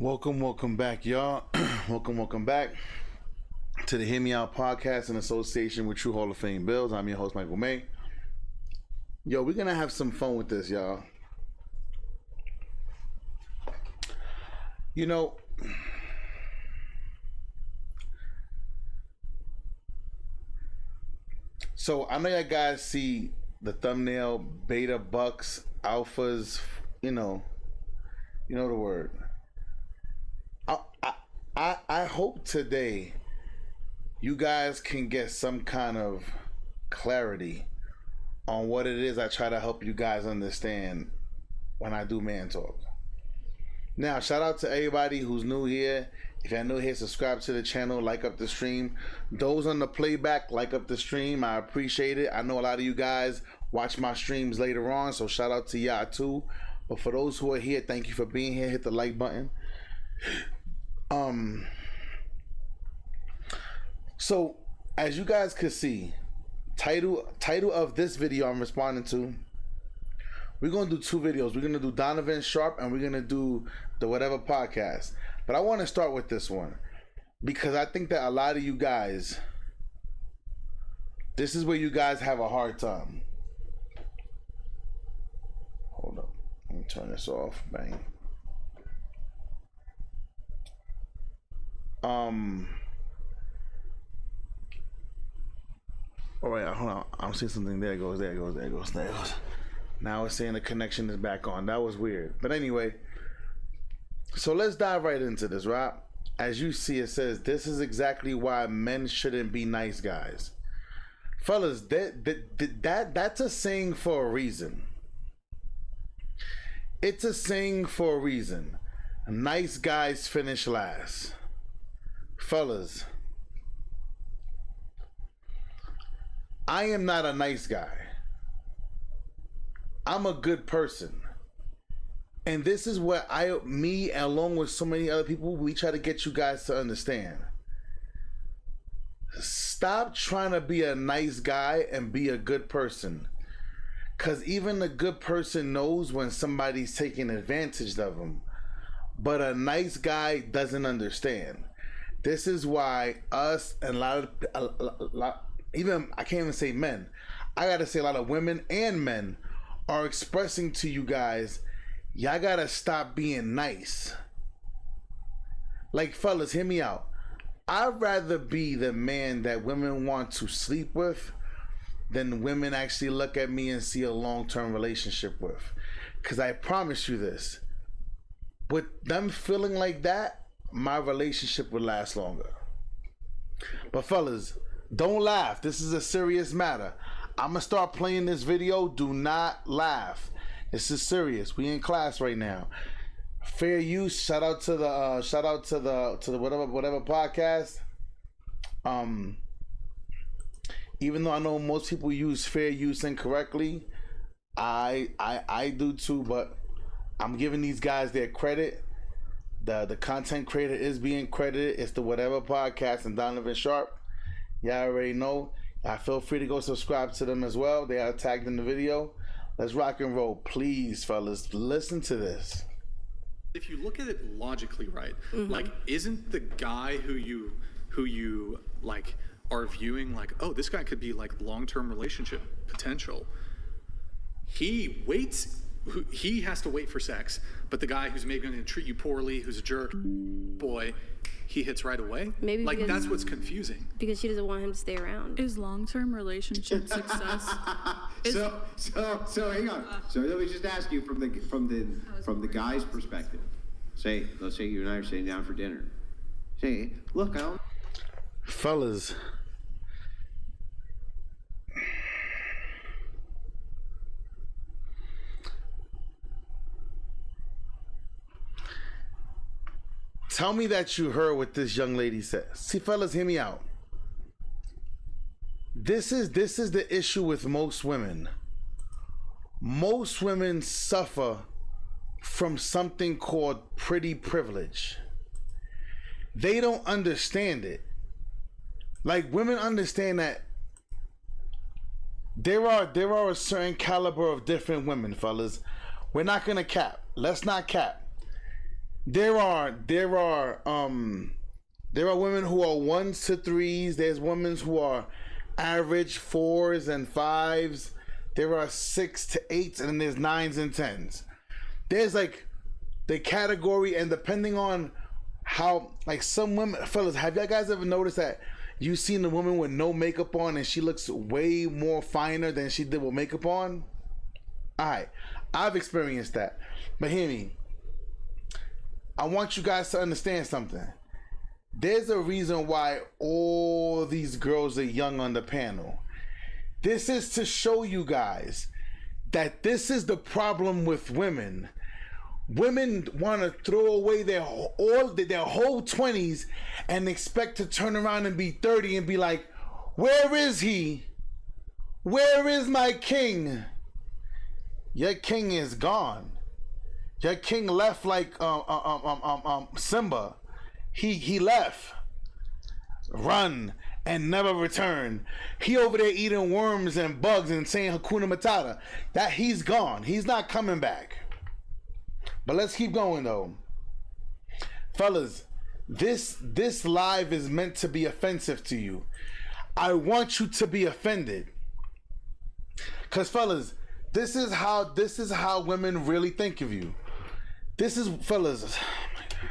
Welcome back, y'all. welcome back to the Hear Me Out podcast in association with True Hall of Fame Bills. I'm your host, Michael May. Yo, we're gonna have some fun with this, y'all. You know, so I know y'all guys see the thumbnail, beta bucks, alphas, you know the word. I hope today you guys can get some kind of clarity on what it is I try to help you guys understand when I do Man Talk. Now, shout out to everybody who's new here. If you're new here, subscribe to the channel, like up the stream. Those on the playback, like up the stream. I appreciate it. I know a lot of you guys watch my streams later on, so shout out to y'all too. But for those who are here, thank you for being here. Hit the like button. So as you guys can see, title of this video I'm responding to, we're gonna do two videos. We're gonna do Donovan Sharp and we're gonna do the Whatever podcast. But I want to start with this one because I think that a lot of you guys, this is where you guys have a hard time. Hold up, let me turn this off. Bang. All right, hold on. I'm seeing something. There it goes. Now it's saying the connection is back on. That was weird. But anyway, so let's dive right into this, right? As you see, it says, this is exactly why men shouldn't be nice guys. Fellas, that's a saying for a reason. It's a saying for a reason. Nice guys finish last. Fellas, I am not a nice guy. I'm a good person. And this is what me along with so many other people, we try to get you guys to understand. Stop trying to be a nice guy and be a good person. Because even a good person knows when somebody's taking advantage of them. But a nice guy doesn't understand. This is why us and a lot, even I can't even say men, I gotta say a lot of women and men are expressing to you guys, y'all gotta stop being nice. Like, fellas, hear me out. I'd rather be the man that women want to sleep with than women actually look at me and see a long-term relationship with. Because I promise you this, with them feeling like that, my relationship would last longer. But fellas, don't laugh. This is a serious matter. I'm gonna start playing this video. Do not laugh. This is serious. We in class right now. Fair use. Shout out to the whatever podcast. Even though I know most people use fair use incorrectly, I do too. But I'm giving these guys their credit. The content creator is being credited. It's the Whatever podcast and Donovan Sharp. Y'all already know. Feel free to go subscribe to them as well. They are tagged in the video. Let's rock and roll. Please, fellas, listen to this. If you look at it logically, right, like, isn't the guy who you like are viewing like, oh, this guy could be like long-term relationship potential, he has to wait for sex, but the guy who's maybe going to treat you poorly, who's a jerk, boy, he hits right away. Maybe like that's what's confusing. Because she doesn't want him to stay around. Is long-term relationship success? So hang on. So let me just ask you from the guy's perspective. Let's say you and I are sitting down for dinner. Say, look, I don't. Fellas, tell me that you heard what this young lady said. See, fellas, hear me out. This is the issue with most women. Most women suffer from something called pretty privilege. They don't understand it. Like, women understand that there are a certain caliber of different women, fellas. We're not gonna cap. Let's not cap. there are women who are 1s to 3s. There's women who are average 4s and 5s. There are 6 to 8s, and then there's 9s and 10s. There's like the category, and depending on how, like, some women, fellas, have y'all guys ever noticed that you've seen a woman with no makeup on and she looks way more finer than she did with makeup on? Alright, I've experienced that. But hear me. I want you guys to understand something. There's a reason why all these girls are young on the panel. This is to show you guys that this is the problem with women. Women want to throw away their whole 20s and expect to turn around and be 30 and be like, where is he? Where is my king? Your king is gone. Your king left like Simba. He left. Run and never return. He over there eating worms and bugs and saying Hakuna Matata. That he's gone. He's not coming back. But let's keep going though. Fellas, this live is meant to be offensive to you. I want you to be offended. Cause fellas, this is how women really think of you. This is, fellas.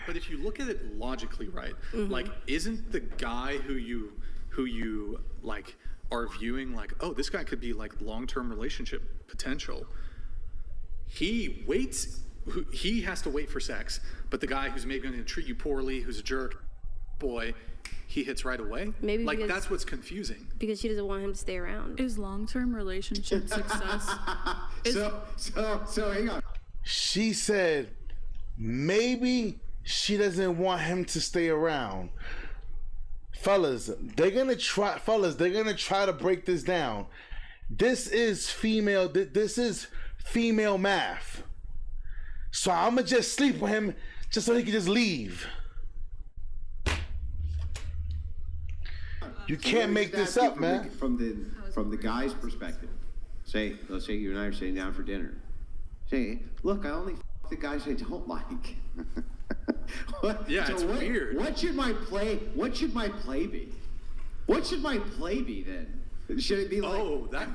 But if you look at it logically, right? Like, isn't the guy who you like are viewing like, oh, this guy could be like long-term relationship potential? He has to wait for sex, but the guy who's maybe going to treat you poorly, who's a jerk, boy, he hits right away. Maybe like because, that's what's confusing. Because she doesn't want him to stay around. Is long-term relationship success? So hang on. She said maybe she doesn't want him to stay around. Fellas, they're gonna try to break this down. This is female math. So I'ma just sleep with him just so he can just leave. You can't make this up, man. From the guy's perspective, let's say you and I are sitting down for dinner. Say, look, I only the guys I don't like. Yeah, so it's weird. What should my play be? What should my play be then? Should it be like, I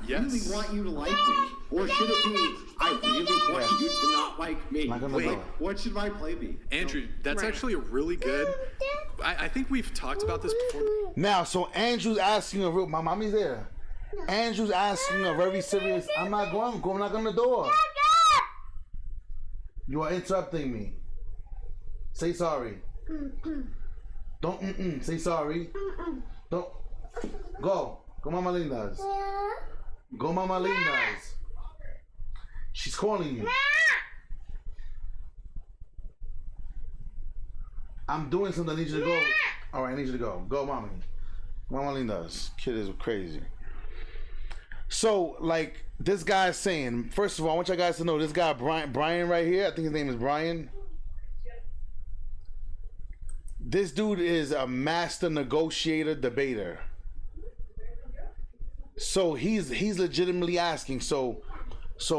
really want you to like me? Or should it be, I really want you to not like me? Wait, what should my play be? Andrew, that's actually a really good, I think we've talked about this before. Now, so Andrew's asking my mommy's there. Andrew's asking a very serious, I'm not going, go knock on the door. You are interrupting me. Say sorry. Don't say sorry. Don't. Go. Go, Mama Linda's. Go, Mama Linda's. She's calling you. I'm doing something. I need you to go. All right, I need you to go. Go, Mommy. Mama Linda's. Kid is crazy. So, like, this guy's saying, first of all, I want you guys to know this guy, Brian right here, I think his name is Brian. This dude is a master negotiator, debater. So he's legitimately asking, so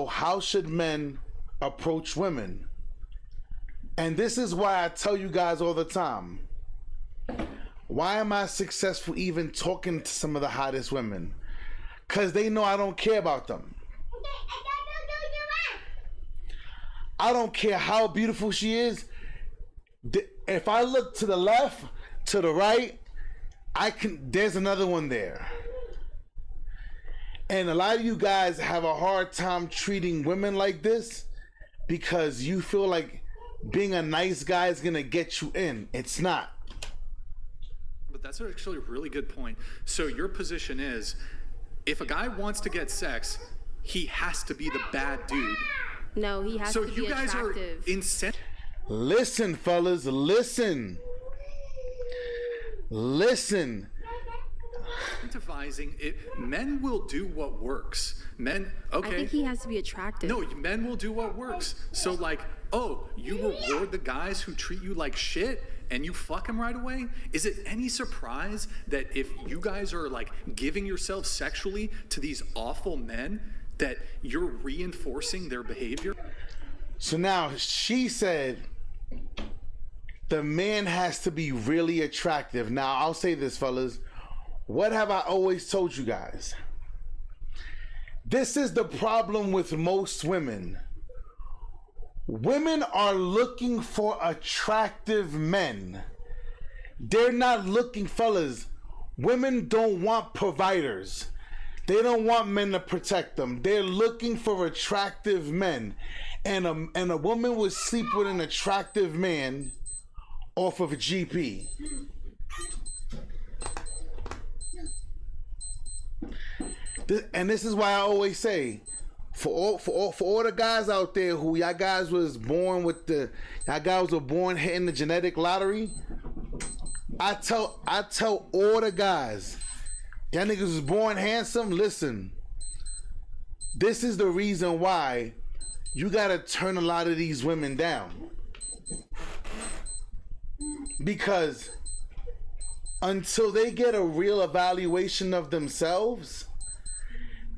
how should men approach women? And this is why I tell you guys all the time, why am I successful even talking to some of the hottest women? Because they know I don't care about them. I don't care how beautiful she is. If I look to the left, to the right, there's another one there. And a lot of you guys have a hard time treating women like this because you feel like being a nice guy is gonna get you in. It's not. But that's actually a really good point. So your position is, if a guy wants to get sex, he has to be the bad dude. No, he has to be attractive. So you guys are incentivizing. Listen, fellas, listen. Incentivizing it. Men will do what works. Men, okay. I think he has to be attractive. No, men will do what works. So like, oh, you reward the guys who treat you like shit and you fuck them right away? Is it any surprise that if you guys are like giving yourself sexually to these awful men, that you're reinforcing their behavior? So now she said, the man has to be really attractive. Now, I'll say this, fellas. What have I always told you guys? This is the problem with most women. Women are looking for attractive men. They're not looking, fellas. Women don't want providers. They don't want men to protect them. They're looking for attractive men. And a woman would sleep with an attractive man off of a GP. This is why I always say, for all the guys out there who y'all guys was born with y'all guys were born hitting the genetic lottery. I tell all the guys, y'all niggas was born handsome. Listen, this is the reason why you gotta turn a lot of these women down, because until they get a real evaluation of themselves,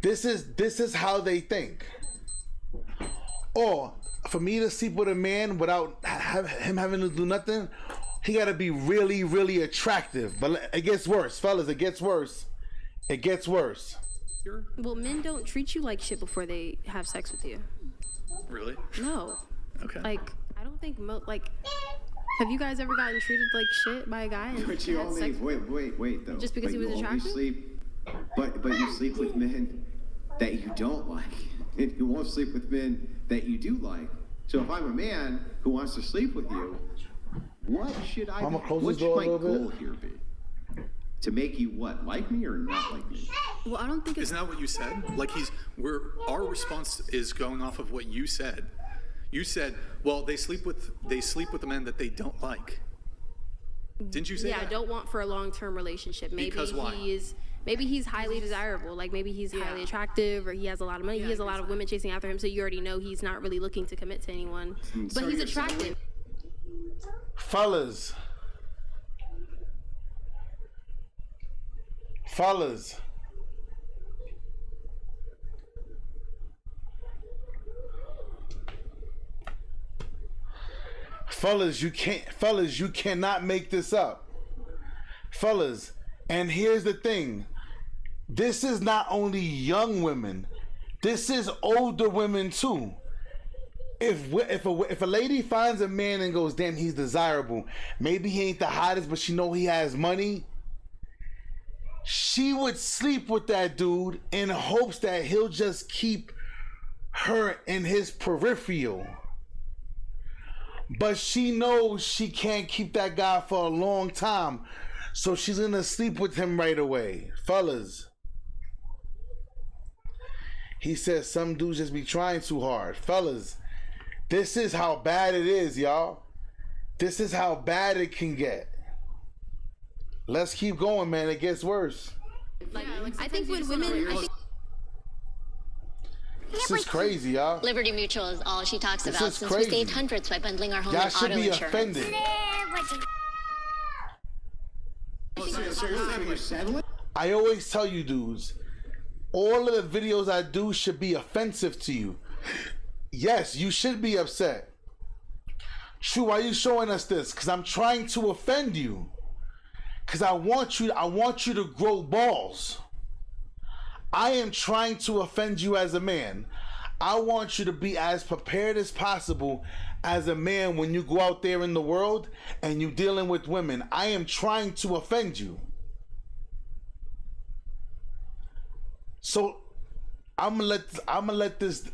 this is how they think. Or for me to sleep with a man without him having to do nothing, he gotta be really, really attractive. But it gets worse, fellas. It gets worse. It gets worse. Well, men don't treat you like shit before they have sex with you. Really? No. Okay. Like, I don't think have you guys ever gotten treated like shit by a guy and But you had only sex wait though. just because he was attractive? But you sleep with men that you don't like, and you won't sleep with men that you do like. So if I'm a man who wants to sleep with you, what should I? What should my goal here be? To make you what? Like me or not like me? Well, I don't think it's... Isn't that what you said? Like our response is going off of what you said. You said, well, they sleep with the men that they don't like. Didn't you say that? Yeah, I don't want for a long-term relationship. Maybe because why? Maybe he's highly desirable. Like maybe he's highly attractive, or he has a lot of money. He has a lot of women chasing after him, so you already know he's not really looking to commit to anyone. But he's attractive. Fellas, you cannot make this up. Fellas, and here's the thing. This is not only young women. This is older women too. If a lady finds a man and goes, damn, he's desirable. Maybe he ain't the hottest, but she know he has money. She would sleep with that dude in hopes that he'll just keep her in his peripheral. But she knows she can't keep that guy for a long time. So she's gonna sleep with him right away. Fellas. He says some dudes just be trying too hard. Fellas, this is how bad it is, y'all. This is how bad it can get. Let's keep going, man. It gets worse. I think when women... This is crazy, y'all. Liberty Mutual is all she talks about since crazy. we saved hundreds by bundling our home Y'all and should auto be insurance. offended. I always tell you dudes, all of the videos I do should be offensive to you. Yes, you should be upset. True, why are you showing us this? Because I'm trying to offend you. Because I want you to grow balls. I am trying to offend you as a man. I want you to be as prepared as possible as a man when you go out there in the world and you're dealing with women. I am trying to offend you. So I'm gonna let this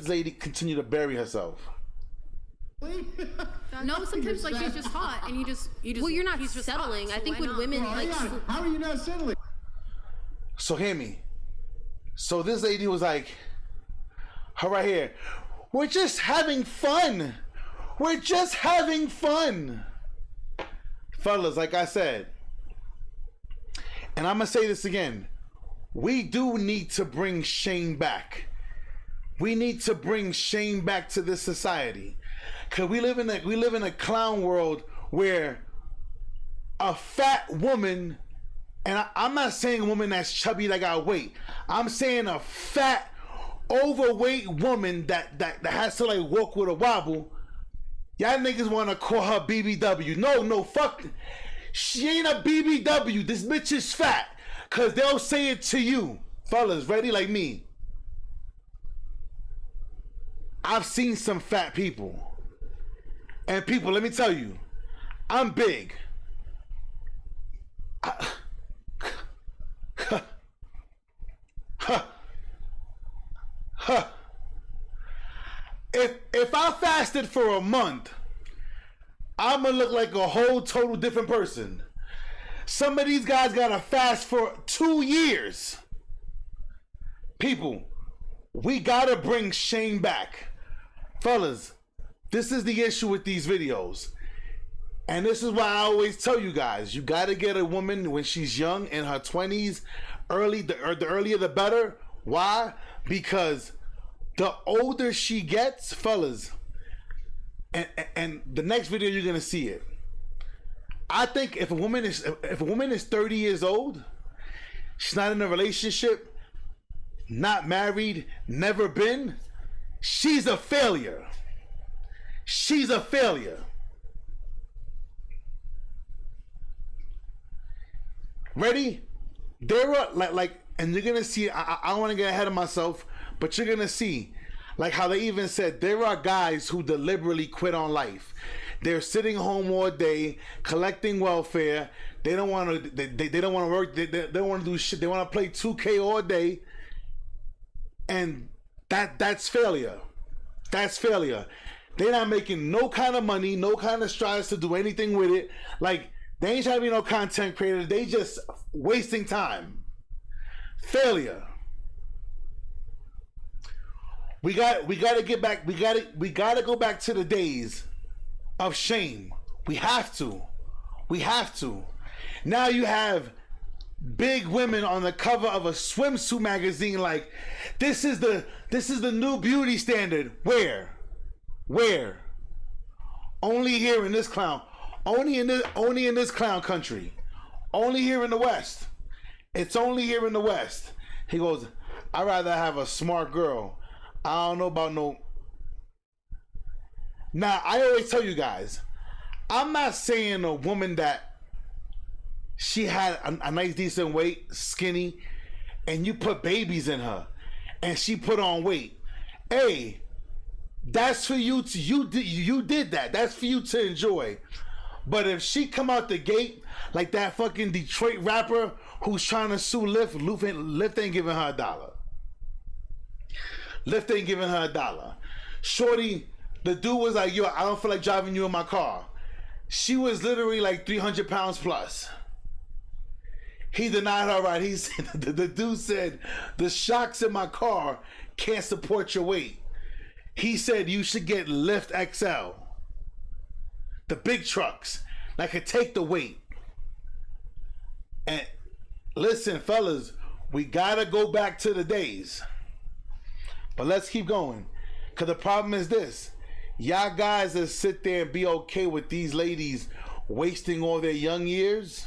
lady continue to bury herself. No, sometimes like she's just hot, and you just. Well, you're not settling. Hot, I think when women how are you not settling? So hear me. So this lady was like, her right here, we're just having fun. We're just having fun. Fellas, like I said, and I'm gonna say this again, we do need to bring shame back. We need to bring shame back to this society. Cause we live in a clown world where a fat woman, and I'm not saying a woman that's chubby that got weight. I'm saying a fat, overweight woman that has to like walk with a wobble Y'all niggas want to call her BBW. No, fuck. She ain't a BBW. This bitch is fat. Because they'll say it to you. Fellas, ready like me. I've seen some fat people. And people, let me tell you, I'm big. If I fasted for a month, I'm gonna look like a whole total different person. Some of these guys gotta fast for 2 years. People, we gotta bring shame back. Fellas, this is the issue with these videos. And this is why I always tell you guys, you gotta get a woman when she's young, in her 20s, the earlier the better. Why? Because the older she gets, fellas, and the next video you're gonna see it. I think if a woman is 30 years old, she's not in a relationship, not married, never been, she's a failure. She's a failure. Ready? There are like, and you're gonna see. I don't want to get ahead of myself, but you're gonna see, like how they even said there are guys who deliberately quit on life. They're sitting home all day collecting welfare. They don't want to. They don't want to work. They don't want to do shit. They want to play 2K all day, and that's failure. That's failure. They're not making no kind of money, no kind of strides to do anything with it. Like, they ain't trying to be no content creators. They just wasting time. Failure. We got to get back. We got to go back to the days of shame. We have to. Now you have big women on the cover of a swimsuit magazine like, this is the new beauty standard. Where? Only here in this clown. Only in this clown country. Only here in the West. It's only here in the West. He goes, I'd rather have a smart girl. I don't know about no. Now, I always tell you guys, I'm not saying a woman that she had a nice decent weight, skinny, and you put babies in her and she put on weight. Hey, that's for you to, you did that. That's for you to enjoy. But if she come out the gate like that fucking Detroit rapper who's trying to sue Lyft, Lyft ain't giving her $1. Lyft ain't giving her $1. Shorty, the dude was like, yo, I don't feel like driving you in my car. She was literally like 300 pounds plus. He denied her right. He said, the dude said, the shocks in my car can't support your weight. He said you should get Lyft XL. The big trucks that could take the weight. And listen, fellas, we gotta go back to the days. But let's keep going. Because the problem is this. Y'all guys that sit there and be okay with these ladies wasting all their young years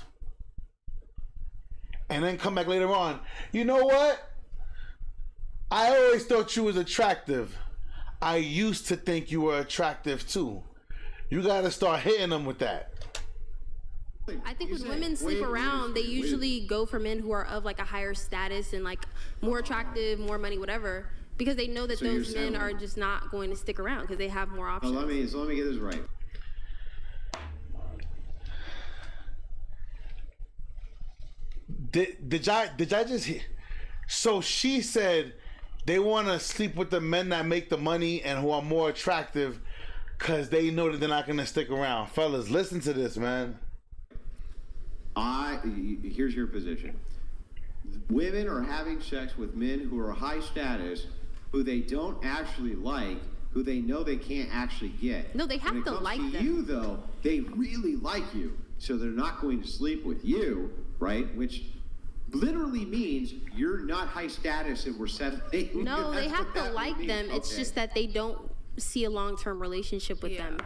and then come back later on. You know what? I always thought you was attractive. I used to think you were attractive too. You gotta start hitting them with that. I think when women sleep around, they usually go for men who are of like a higher status and like more attractive, more money, whatever, because they know that those men are just not going to stick around because they have more options. Let me get this right. Did I just hear? So she said they want to sleep with the men that make the money and who are more attractive because they know that they're not going to stick around. Fellas, listen to this, man. Here's your position. Women are having sex with men who are high status, who they don't actually like, who they know they can't actually get. No, they have to like them. You though, they really like you, so they're not going to sleep with you, right? Which literally means you're not high status and we're settling. No, they have to like them. Okay. It's just that they don't see a long-term relationship with them.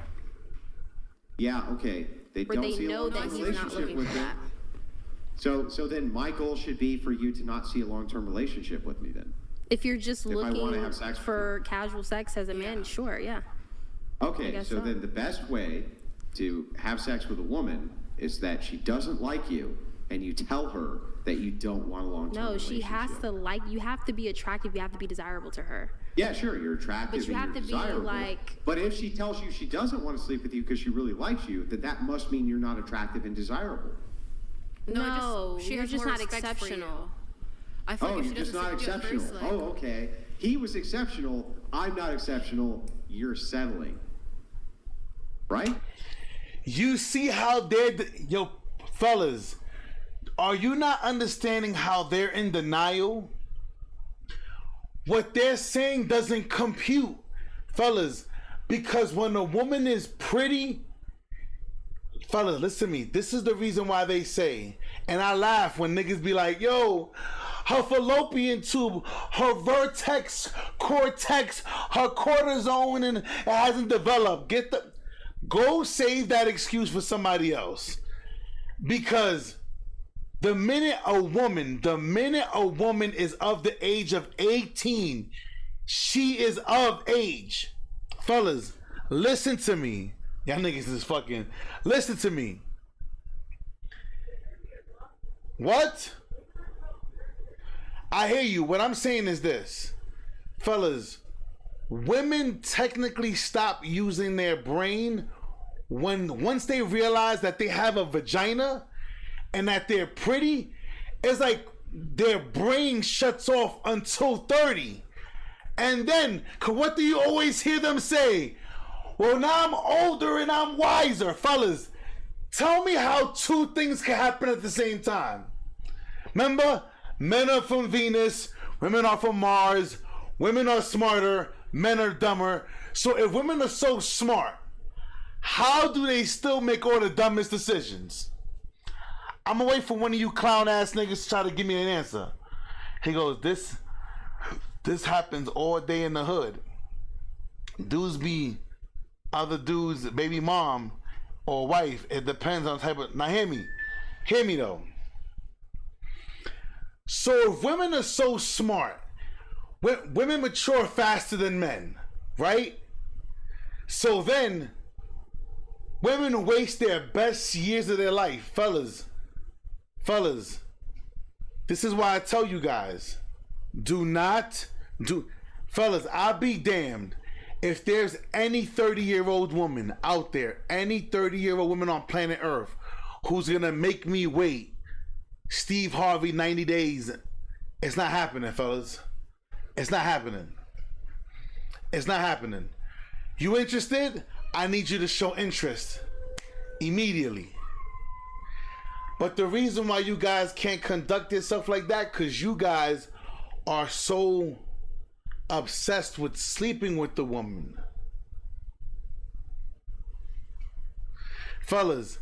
Yeah, okay. They don't see a long-term relationship with them. So then my goal should be for you to not see a long-term relationship with me then. If you're just looking for casual sex as a man, sure, yeah. Okay, so then the best way to have sex with a woman is that she doesn't like you, and you tell her that you don't want a long-term relationship. No, she has to like you. Have to be attractive. You have to be desirable to her. Yeah, sure, you're attractive. But you have to be desirable. like. But if she tells you she doesn't want to sleep with you because she really likes you, then that must mean you're not attractive and desirable. No, she you're has just more not respect for you. exceptional. I feel Oh, like if you're she just doesn't not sleep with you at exceptional. first, like, Oh, okay. He was exceptional. I'm not exceptional. You're settling. Right? You see how yo, fellas, are you not understanding how they're in denial? What they're saying doesn't compute, fellas, because when a woman is pretty, fellas, listen to me. This is the reason why they say, and I laugh when niggas be like, yo, her fallopian tube, her vertex, cortex, her cortisone, and it hasn't developed. Go save that excuse for somebody else. Because the minute a woman is of the age of 18, she is of age. Fellas, listen to me. Y'all niggas is fucking, listen to me. What? I hear you. What I'm saying is this. Fellas, women technically stop using their brain once they realize that they have a vagina and that they're pretty. It's like their brain shuts off until 30. And then, what do you always hear them say? Well, now I'm older and I'm wiser. Fellas, tell me how two things can happen at the same time. Remember, men are from Venus, women are from Mars, women are smarter, men are dumber. So if women are so smart, how do they still make all the dumbest decisions? I'm gonna wait for one of you clown ass niggas to try to give me an answer. He goes, this happens all day in the hood. Dudes be other dudes, baby mom or wife. It depends on the type of. Now hear me though. So if women are so smart, women mature faster than men, right? So then women waste their best years of their life. Fellas, this is why I tell you guys, fellas, I'll be damned if there's any 30-year-old woman out there, any 30-year-old woman on planet Earth who's gonna make me wait Steve Harvey 90 days. It's not happening, fellas. It's not happening. It's not happening. You interested? I need you to show interest immediately. But the reason why you guys can't conduct yourself like that, because you guys are so obsessed with sleeping with the woman. Fellas,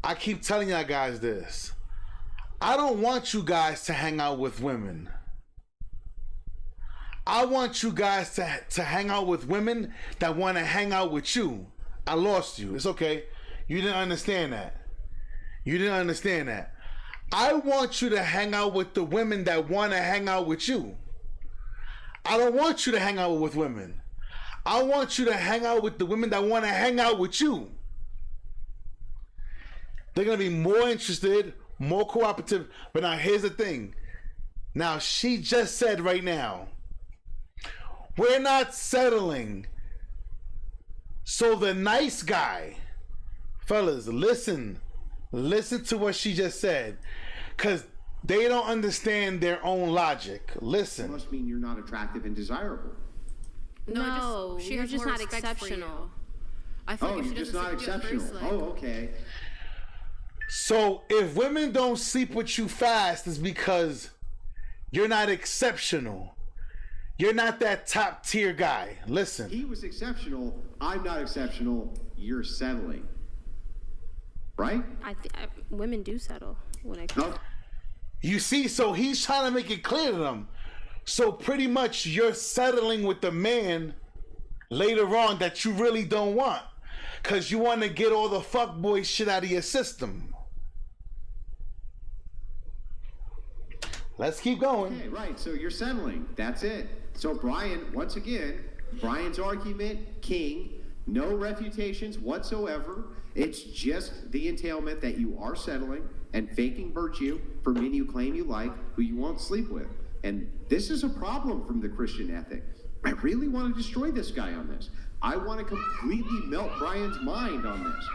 I keep telling y'all guys this. I don't want you guys to hang out with women. I want you guys to hang out with women that want to hang out with you. I lost you. It's okay. You didn't understand that. You didn't understand that. I want you to hang out with the women that want to hang out with you. I don't want you to hang out with women. I want you to hang out with the women that want to hang out with you. They're going to be more interested, more cooperative. But now here's the thing. Now she just said right now, we're not settling. So the nice guy, fellas, listen to what she just said, because they don't understand their own logic. Listen. It must mean you're not attractive and desirable. No, she you're has just more not respect for you. exceptional. I feel Oh, like if you're she just doesn't not sleep with you at exceptional. first, like, Oh, okay. So if women don't sleep with you fast, it's because you're not exceptional. You're not that top tier guy. Listen. He was exceptional. I'm not exceptional. You're settling. Right? Women do settle when it comes. No. You see, so he's trying to make it clear to them. So pretty much you're settling with the man later on that you really don't want, because you want to get all the fuckboy shit out of your system. Let's keep going. Okay, right. So you're settling. That's it. So Brian, once again, Brian's argument, king, No refutations whatsoever. It's just the entailment that you are settling and faking virtue for men you claim you like, who you won't sleep with. And this is a problem from the Christian ethic. I really want to destroy this guy on this. I want to completely melt Brian's mind on this.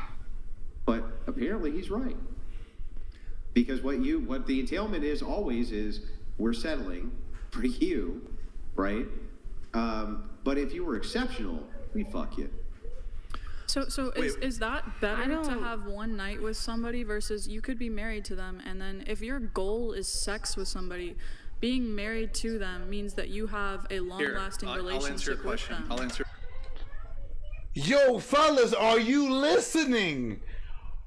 But apparently he's right. Because what the entailment is always is we're settling for you, right? But if you were exceptional, we'd fuck you. So is that better to have one night with somebody versus you could be married to them, and then if your goal is sex with somebody, being married to them means that you have a long-lasting relationship with them. I'll answer. Yo, fellas, are you listening?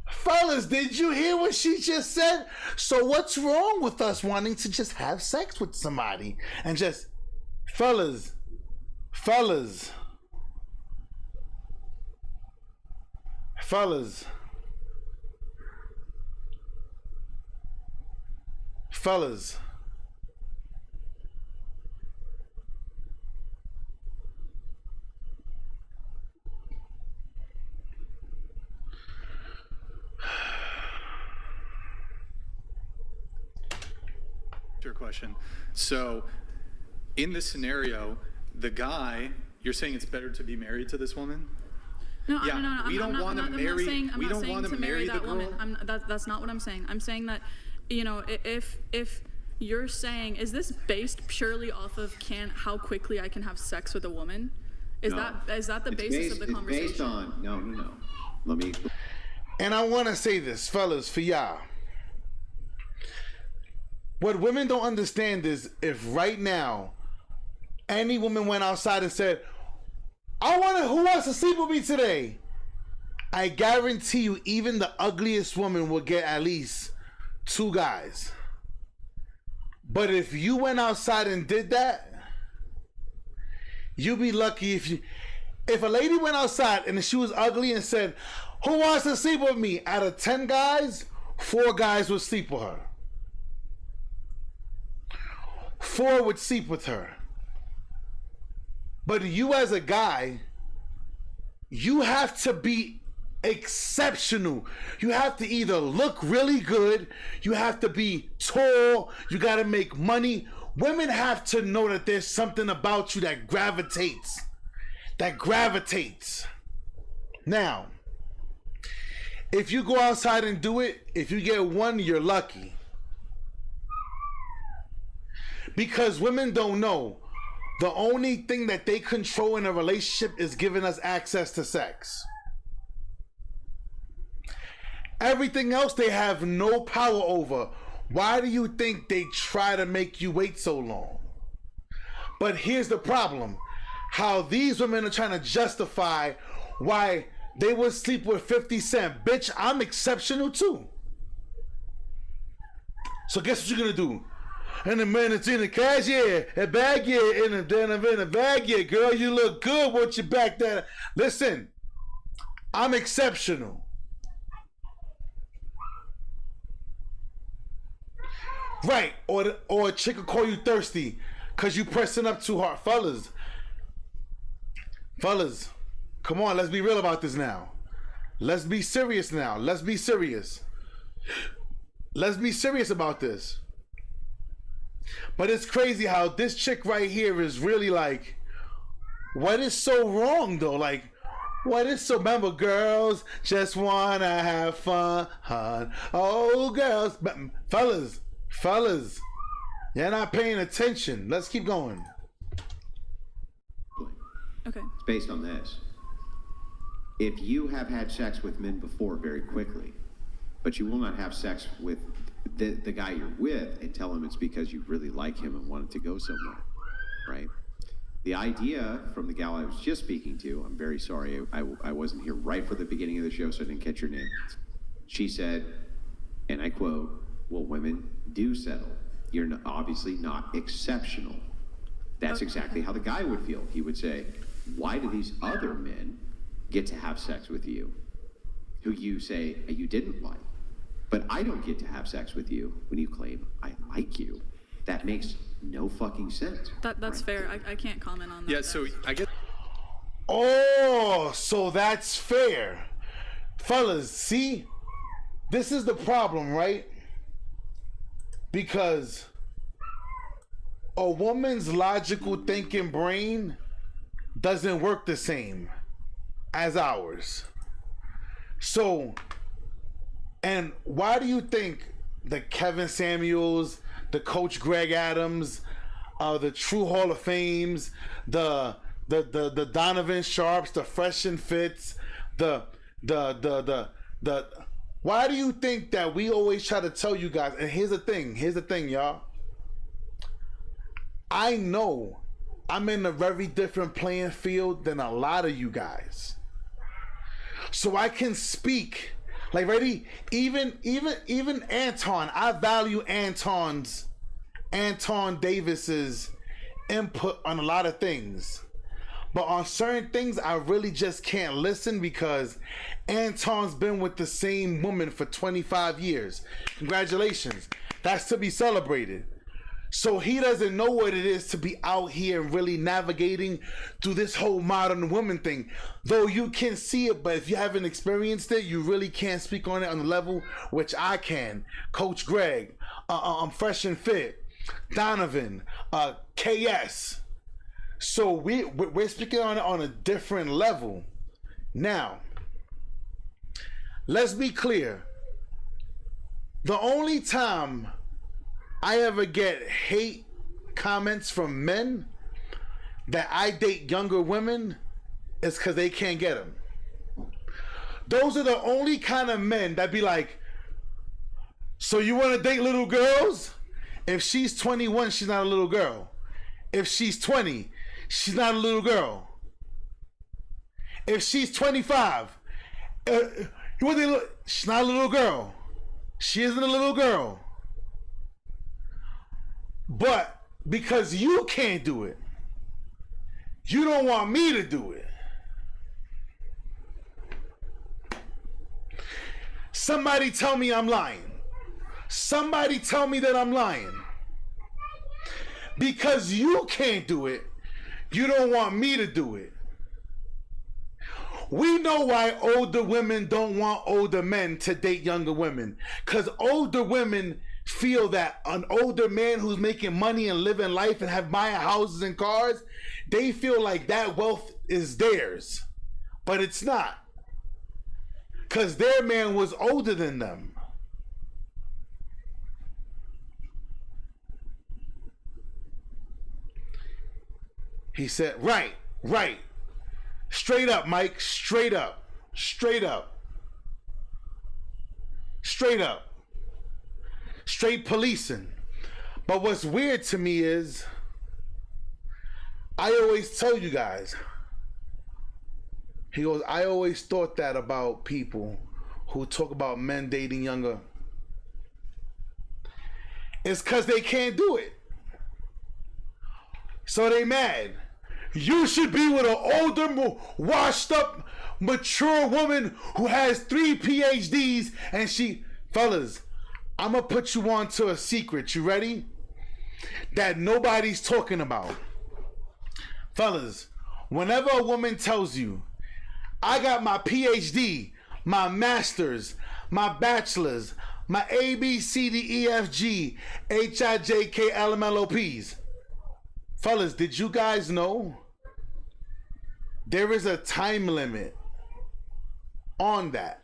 Fellas, did you hear what she just said? So what's wrong with us wanting to just have sex with somebody and just, fellas, fellas, Your question. So, in this scenario, the guy, you're saying it's better to be married to this woman? No, Yeah, no, we don't want to marry. We don't want to marry the girl. That's not what I'm saying. I'm saying that, you know, if you're saying, is this based purely off of how quickly I can have sex with a woman? Is that the basis of the conversation? It's based on no. Let me. And I want to say this, fellas, for y'all. What women don't understand is if right now any woman went outside and said, who wants to sleep with me today? I guarantee you, even the ugliest woman will get at least 2 guys. But if you went outside and did that, you'd be lucky if a lady went outside and she was ugly and said, who wants to sleep with me? Out of 10 guys, 4 guys would sleep with her. 4 would sleep with her. But you as a guy, you have to be exceptional. You have to either look really good, you have to be tall, you got to make money. Women have to know that there's something about you that gravitates. Now, if you go outside and do it, if you get 1, you're lucky. Because women don't know. The only thing that they control in a relationship is giving us access to sex. Everything else they have no power over. Why do you think they try to make you wait so long? But here's the problem. How these women are trying to justify why they would sleep with 50 Cent. Bitch, I'm exceptional too. So guess what you're gonna do? And the man that's in the cash, yeah, a bag, yeah, in a bag, yeah, girl, you look good with your back there. Listen, I'm exceptional. Right, or a chick will call you thirsty because you pressing up too hard. Fellas, come on, let's be real about this now. Let's be serious now. Let's be serious about this. But it's crazy how this chick right here is really like, what is so wrong though? Like, what is so, remember, girls just wanna have fun. Oh, girls, but fellas, you're not paying attention. Let's keep going. Okay. It's based on this. If you have had sex with men before very quickly, but you will not have sex with the guy you're with and tell him it's because you really like him and wanted to go somewhere, right? The idea from the gal I was just speaking to, I'm very sorry, I wasn't here right for the beginning of the show, so I didn't catch your name. She said, and I quote, well, women do settle. You're obviously not exceptional. That's exactly how the guy would feel. He would say, why do these other men get to have sex with you who you say you didn't like? But I don't get to have sex with you when you claim I like you. That makes no fucking sense. That's fair. I can't comment on that. Yeah, so I get... Oh, so that's fair. Fellas, see? This is the problem, right? Because a woman's logical thinking brain doesn't work the same as ours. So, and why do you think the Kevin Samuels, the Coach Greg Adams, the True Hall of Fames, the Donovan Sharps, the Fresh and Fits, why do you think that we always try to tell you guys? And here's the thing, y'all. I know I'm in a very different playing field than a lot of you guys, so I can speak. Like, ready? Even Anton. I value Anton Davis's input on a lot of things. But on certain things, I really just can't listen because Anton's been with the same woman for 25 years. Congratulations. That's to be celebrated. So he doesn't know what it is to be out here and really navigating through this whole modern woman thing. Though you can see it, but if you haven't experienced it, you really can't speak on it on the level which I can. Coach Greg, I'm Fresh and Fit, Donovan, KS. So we're speaking on it on a different level. Now, let's be clear. The only time I ever get hate comments from men that I date younger women is because they can't get them. Those are the only kind of men that be like, so you want to date little girls? If she's 21, she's not a little girl. If she's 20, she's not a little girl. If she's 25, she's not a little girl. She isn't a little girl. But because you can't do it, you don't want me to do it. Somebody tell me I'm lying. Somebody tell me that I'm lying. Because you can't do it, you don't want me to do it. We know why older women don't want older men to date younger women. Because older women feel that an older man who's making money and living life and have buying houses and cars, they feel like that wealth is theirs. But it's not. Because their man was older than them. He said, right. Straight up, Mike, straight up. Straight policing. But what's weird to me is, I always tell you guys, he goes, I always thought that about people who talk about men dating younger. It's because they can't do it. So they mad. You should be with an older, washed up, mature woman who has 3 PhDs and she, fellas, I'm gonna put you on to a secret. You ready? That nobody's talking about. Fellas, whenever a woman tells you, I got my PhD, my master's, my bachelor's, my A, B, C, D, E, F, G, H, I, J, K, L, M, N, O, P's. Fellas, did you guys know there is a time limit on that?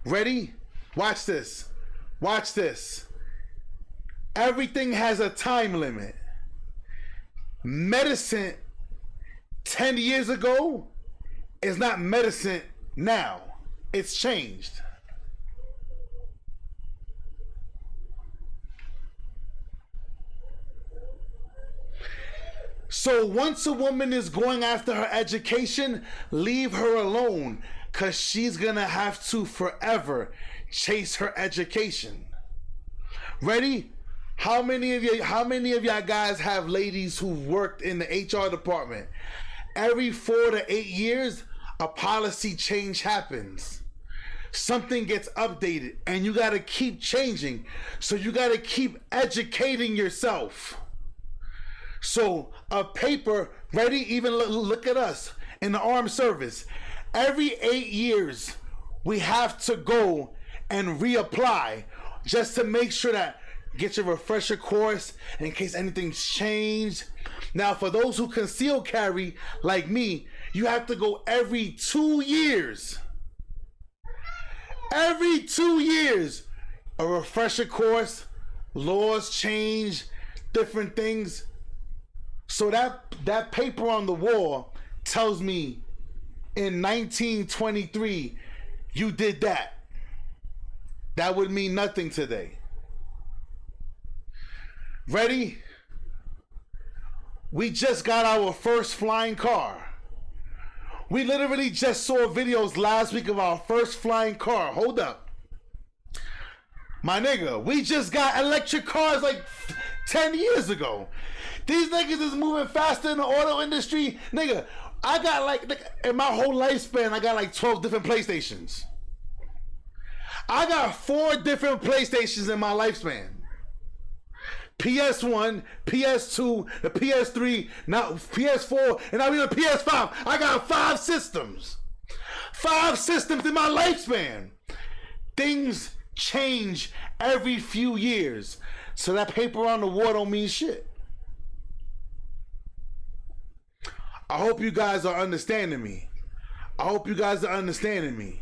Ready? Watch this. Watch this. Everything has a time limit. Medicine 10 years ago is not medicine now. It's changed. So once a woman is going after her education, leave her alone, because she's going to have to forever chase her education. Ready? How many of y'all guys have ladies who worked in the HR department? Every 4 to 8 years, a policy change happens. Something gets updated and you got to keep changing. So you got to keep educating yourself. So a paper Ready? Even look at us in the armed service. Every 8 years, we have to go and reapply just to make sure that get your refresher course in case anything's changed. Now, for those who conceal carry, like me, you have to go every 2 years. Every 2 years, a refresher course, laws change, different things. So that paper on the wall tells me in 1923, you did that. That would mean nothing today. Ready? We just got our first flying car. We literally just saw videos last week of our first flying car. Hold up. My nigga, we just got electric cars like 10 years ago. These niggas is moving faster in the auto industry. Nigga, I got like, in my whole lifespan, I got like 12 different PlayStations. I got 4 different PlayStations in my lifespan. PS1, PS2, the PS3, now PS4, and now even PS5. I got 5 systems. 5 systems in my lifespan. Things change every few years. So that paper on the wall don't mean shit. I hope you guys are understanding me. I hope you guys are understanding me.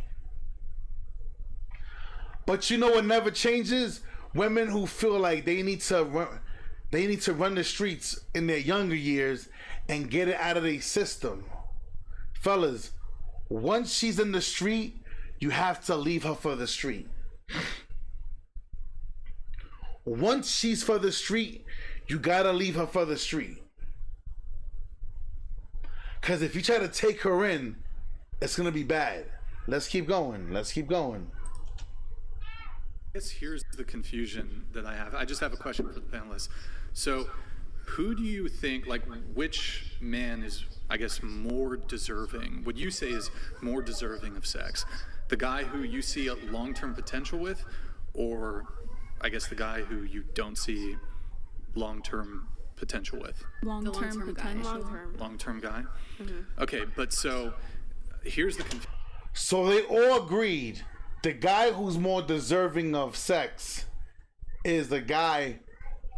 But you know what never changes? Women who feel like they need to run the streets in their younger years and get it out of their system. Fellas, once she's in the street, you have to leave her for the street. Once she's for the street, you gotta leave her for the street. Because if you try to take her in, it's gonna be bad. Let's keep going. Let's keep going. I guess here's the confusion that I have. I just have a question for the panelists. So, who do you think, like, which man is, I guess, more deserving? Would you say is more deserving of sex? The guy who you see a long-term potential with, or I guess the guy who you don't see long-term potential with? Long-term potential. Long-term guy? Mm-hmm. Okay, but so here's the confusion. So they all agreed the guy who's more deserving of sex is the guy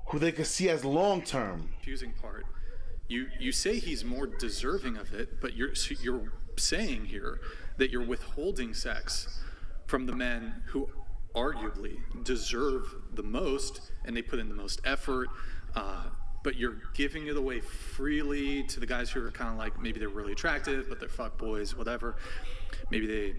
who they could see as long-term. Confusing part. You say he's more deserving of it, but you're saying here that you're withholding sex from the men who arguably deserve the most and they put in the most effort, but you're giving it away freely to the guys who are kind of like, maybe they're really attractive, but they're fuck boys, whatever. Maybe they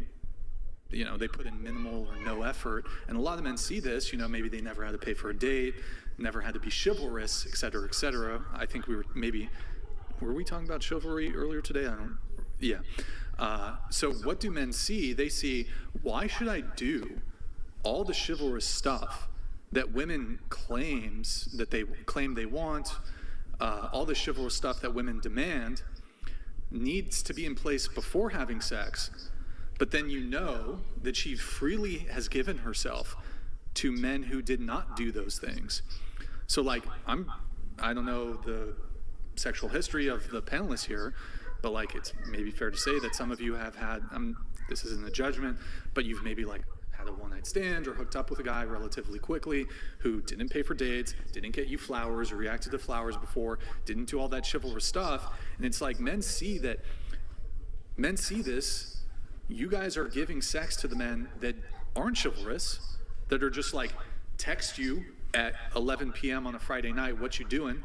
put in minimal or no effort. And a lot of men see this, maybe they never had to pay for a date, never had to be chivalrous, et cetera, et cetera. I think were we talking about chivalry earlier today? Yeah. So what do men see? They see, why should I do all the chivalrous stuff that women claim they want, all the chivalrous stuff that women demand needs to be in place before having sex, but then that she freely has given herself to men who did not do those things. So like, I don't know the sexual history of the panelists here, but like, it's maybe fair to say that some of you have had, this isn't a judgment, but you've maybe like had a one-night stand or hooked up with a guy relatively quickly who didn't pay for dates, didn't get you flowers or reacted to flowers before, didn't do all that chivalrous stuff. And it's like, men see this. You guys are giving sex to the men that aren't chivalrous, that are just like, text you at 11 p.m. on a Friday night, what you doing?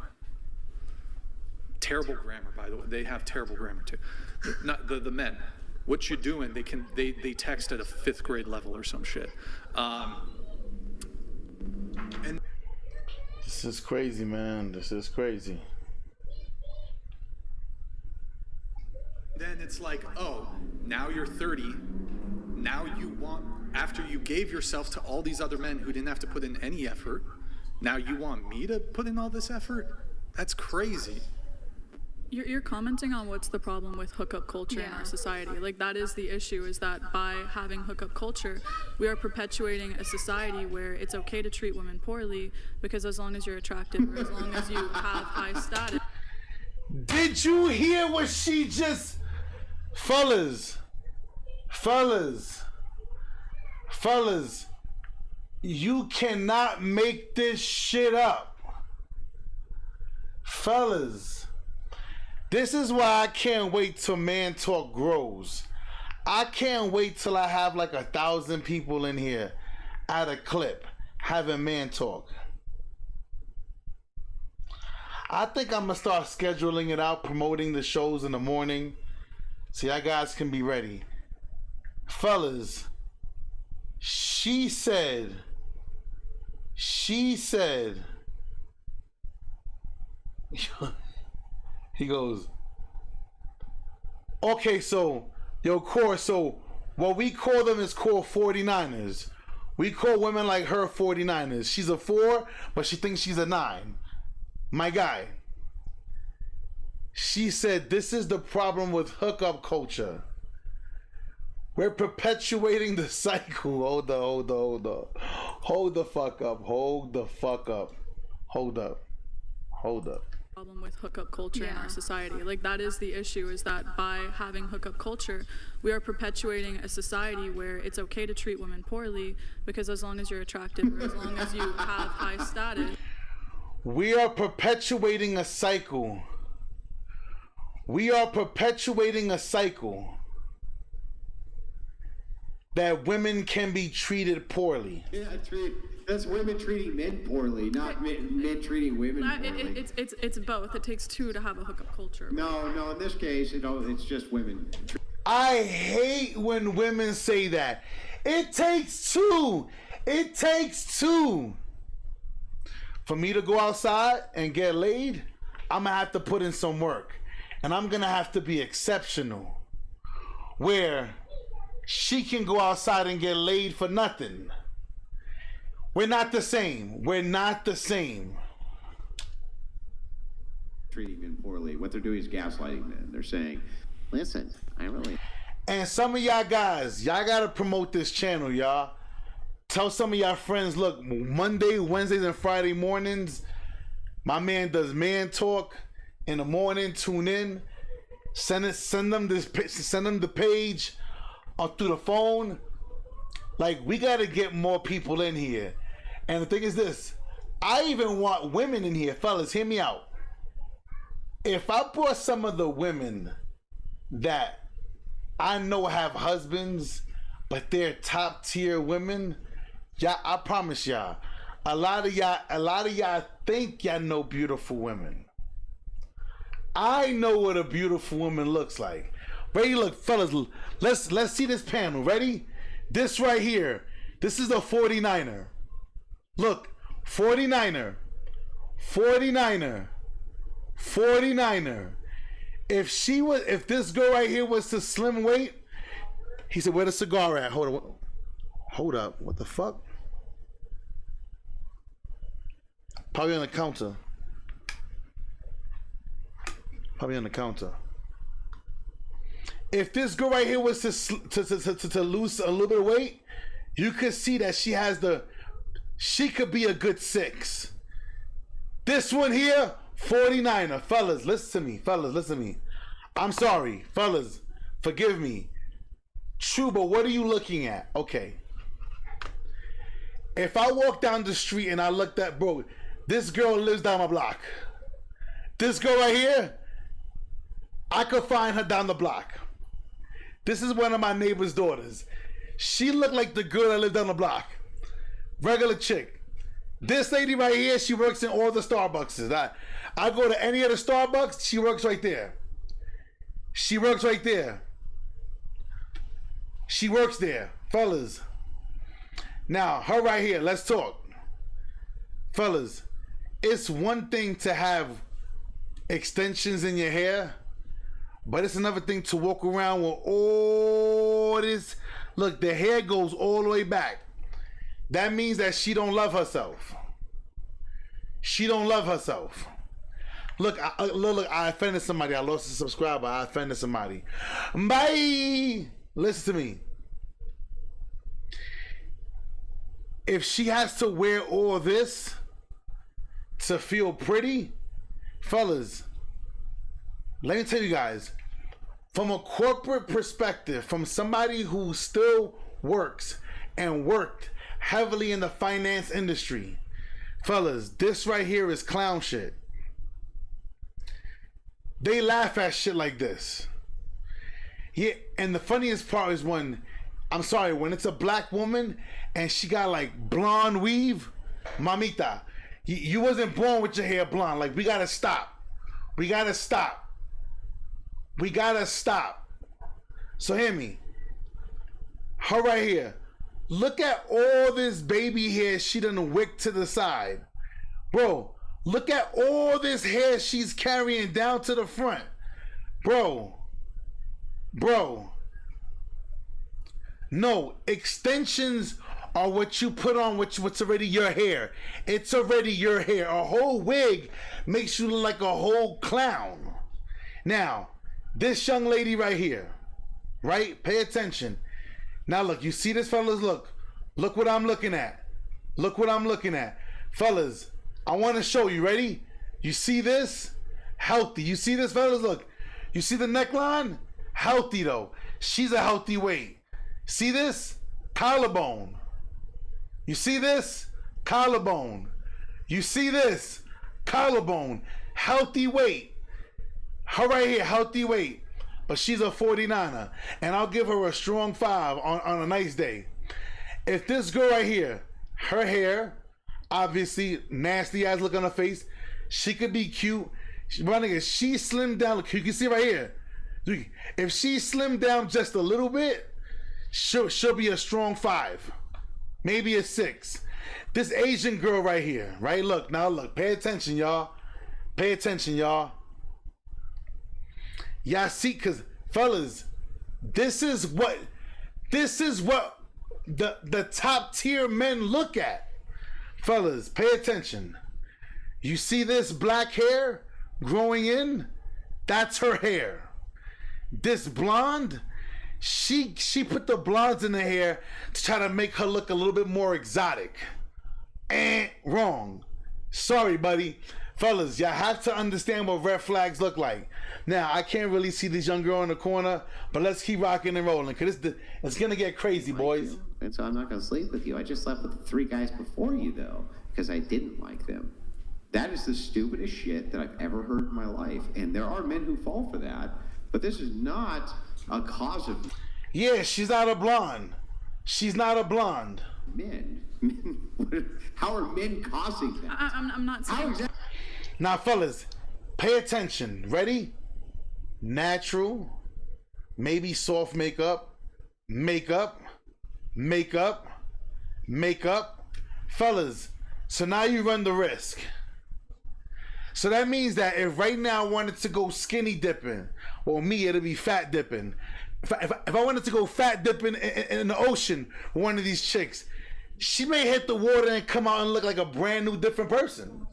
Terrible grammar, by the way. They have terrible grammar too. Not the men. What you doing? They text at a 5th grade level or some shit. And this is crazy, man. This is crazy. Then it's like, oh, now you're 30. Now you want, after you gave yourself to all these other men who didn't have to put in any effort, now you want me to put in all this effort? That's crazy. You're commenting on what's the problem with hookup culture in our society. Like, that is the issue, is that by having hookup culture, we are perpetuating a society where it's okay to treat women poorly because as long as you're attractive or as long as you have high status. Did you hear what she just... Fellas, you cannot make this shit up. Fellas, this is why I can't wait till Man Talk grows. I can't wait till I have like 1,000 people in here at a clip having Man Talk. I think I'm gonna start scheduling it out, promoting the shows in the morning, so y'all guys can be ready. Fellas, she said, he goes, okay, so, yo, core, so what we call them is core 49ers. We call women like her 49ers. She's a 4, but she thinks she's a 9. My guy. She said, this is the problem with hookup culture. We're perpetuating the cycle. Hold the fuck up. Problem with hookup culture in our society. Like, that is the issue, is that by having hookup culture, we are perpetuating a society where it's okay to treat women poorly, because as long as you're attractive or as long as you have high status. We are perpetuating a cycle. That women can be treated poorly. Yeah, that's women treating men poorly, not men treating women poorly. It's both. It takes two to have a hookup culture. No, in this case, it's just women. I hate when women say that. It takes two. For me to go outside and get laid, I'm gonna have to put in some work. And I'm gonna have to be exceptional. Where she can go outside and get laid for nothing. We're not the same. Treating men poorly. What they're doing is gaslighting men. They're saying, listen, I really... And some of y'all guys, y'all gotta promote this channel, y'all. Tell some of y'all friends, look, Monday, Wednesdays, and Friday mornings, my man does Man Talk. In the morning, tune in. Send them the page or through the phone. Like, we gotta get more people in here. And the thing is this, I even want women in here. Fellas, hear me out. If I brought some of the women that I know have husbands, but they're top tier women, y'all, I promise y'all, a lot of y'all think y'all know beautiful women. I know what a beautiful woman looks like. Ready? Look, fellas, let's see this panel. Ready? This right here. This is a 49er. Look, 49er. If this girl right here was to slim weight, he said, where the cigar at? Hold up. What the fuck? Probably on the counter. If this girl right here was to lose a little bit of weight, you could see that she could be a good 6. This one here, 49er. Fellas, listen to me. I'm sorry, fellas, forgive me. True, but what are you looking at? Okay. If I walk down the street and I looked at, bro, this girl lives down my block. This girl right here, I could find her down the block. This is one of my neighbor's daughters. She looked like the girl that lived down the block. Regular chick. This lady right here, she works in all the Starbucks. I go to any of the Starbucks, she works right there. She works there. Fellas. Now, her right here, let's talk. Fellas, it's one thing to have extensions in your hair, but it's another thing to walk around with all this. Look, the hair goes all the way back. That means that she don't love herself. Look, I offended somebody. I lost a subscriber. I offended somebody. Bye. Listen to me. If she has to wear all this to feel pretty, fellas, let me tell you guys, from a corporate perspective, from somebody who still works and worked heavily in the finance industry, fellas, this right here is clown shit. They laugh at shit like this. Yeah, and the funniest part is when it's a black woman and she got like blonde weave. Mamita, you wasn't born with your hair blonde. Like, we gotta stop. We gotta stop. We gotta stop. So hear me. Her right here. Look at all this baby hair she done wicked to the side. Bro, look at all this hair she's carrying down to the front. Bro. No, extensions are what you put on what's already your hair. It's already your hair. A whole wig makes you look like a whole clown. Now, this young lady right here, right? Pay attention. Now look, you see this, fellas? Look what I'm looking at. Look what I'm looking at. Fellas, I want to show you. Ready? You see this? Healthy. You see this, fellas? Look. You see the neckline? Healthy though. She's a healthy weight. See this? Collarbone. You see this? Collarbone. You see this? Collarbone. Healthy weight. Her right here, healthy weight. But she's a 49er. And I'll give her a strong 5 on a nice day. If this girl right here, her hair, obviously nasty ass look on her face, she could be cute. She slimmed down. Look, you can see right here. If she slimmed down just a little bit, she'll be a strong 5. Maybe a 6. This Asian girl right here, right? Look, now look, pay attention, y'all. Pay attention, y'all. Y'all see, cause fellas, this is what the top tier men look at. Fellas, pay attention. You see this black hair growing in? That's her hair. This blonde, she put the blondes in the hair to try to make her look a little bit more exotic. Wrong. Sorry, buddy. Fellas, y'all have to understand what red flags look like. Now, I can't really see this young girl in the corner, but let's keep rocking and rolling, because it's going to get crazy, boys. And so I'm not going to sleep with you. I just slept with the 3 guys before you, though, because I didn't like them. That is the stupidest shit that I've ever heard in my life. And there are men who fall for that, but this is not a cause of... Yeah, she's not a blonde. She's not a blonde. Men? How are men causing that? I'm not saying... Now, fellas, pay attention. Ready? Natural, maybe soft makeup. Fellas, so now you run the risk. So that means that if right now I wanted to go skinny dipping, well, me, it'll be fat dipping. If I wanted to go fat dipping in the ocean with one of these chicks, she may hit the water and come out and look like a brand new, different person.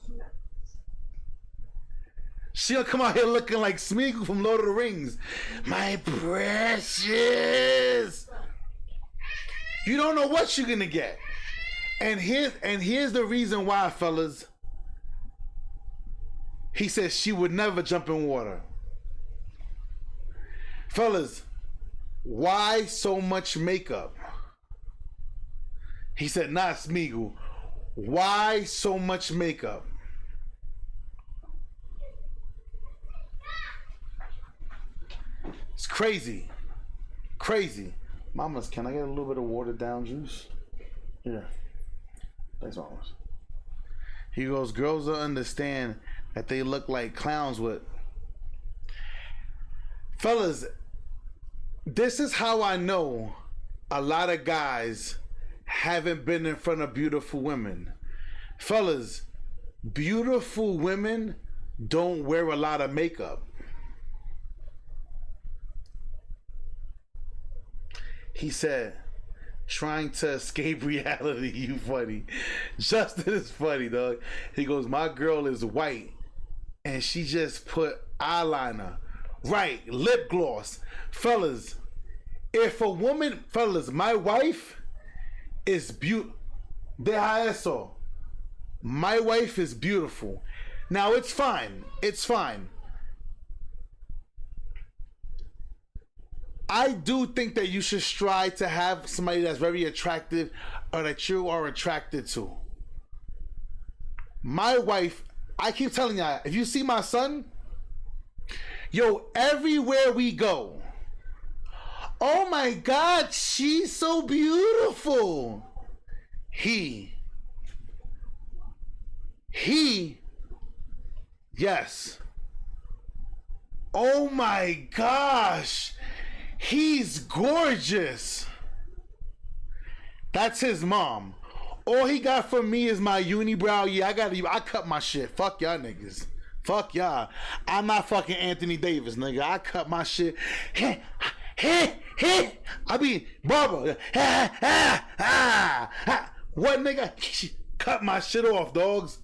She'll come out here looking like Smeagol from Lord of the Rings. My precious. You don't know what you're gonna get. And here's the reason why, fellas. He says she would never jump in water. Fellas, why so much makeup? He said, not Smeagol. Why so much makeup? It's crazy. Crazy. Mamas, can I get a little bit of watered down juice? Yeah. Thanks, Mamas. He goes, girls don't understand that they look like clowns with... Fellas, this is how I know a lot of guys haven't been in front of beautiful women. Fellas, beautiful women don't wear a lot of makeup. He said, trying to escape reality, you funny. Justin is funny, dog. He goes, my girl is white and she just put eyeliner. Right, lip gloss. Fellas, if a woman, fellas, my wife is beautiful. Deja eso. My wife is beautiful. Now, it's fine. It's fine. I do think that you should strive to have somebody that's very attractive or that you are attracted to. My wife, I keep telling y'all, if you see my son, yo, everywhere we go, oh my God, she's so beautiful. He, yes. Oh my gosh, he's gorgeous. That's his mom. All he got from me is my unibrow. Yeah, I cut my shit. Fuck y'all niggas. Fuck y'all. I'm not fucking Anthony Davis, nigga. I cut my shit. I mean, Barbara. What, nigga? Cut my shit off, dogs.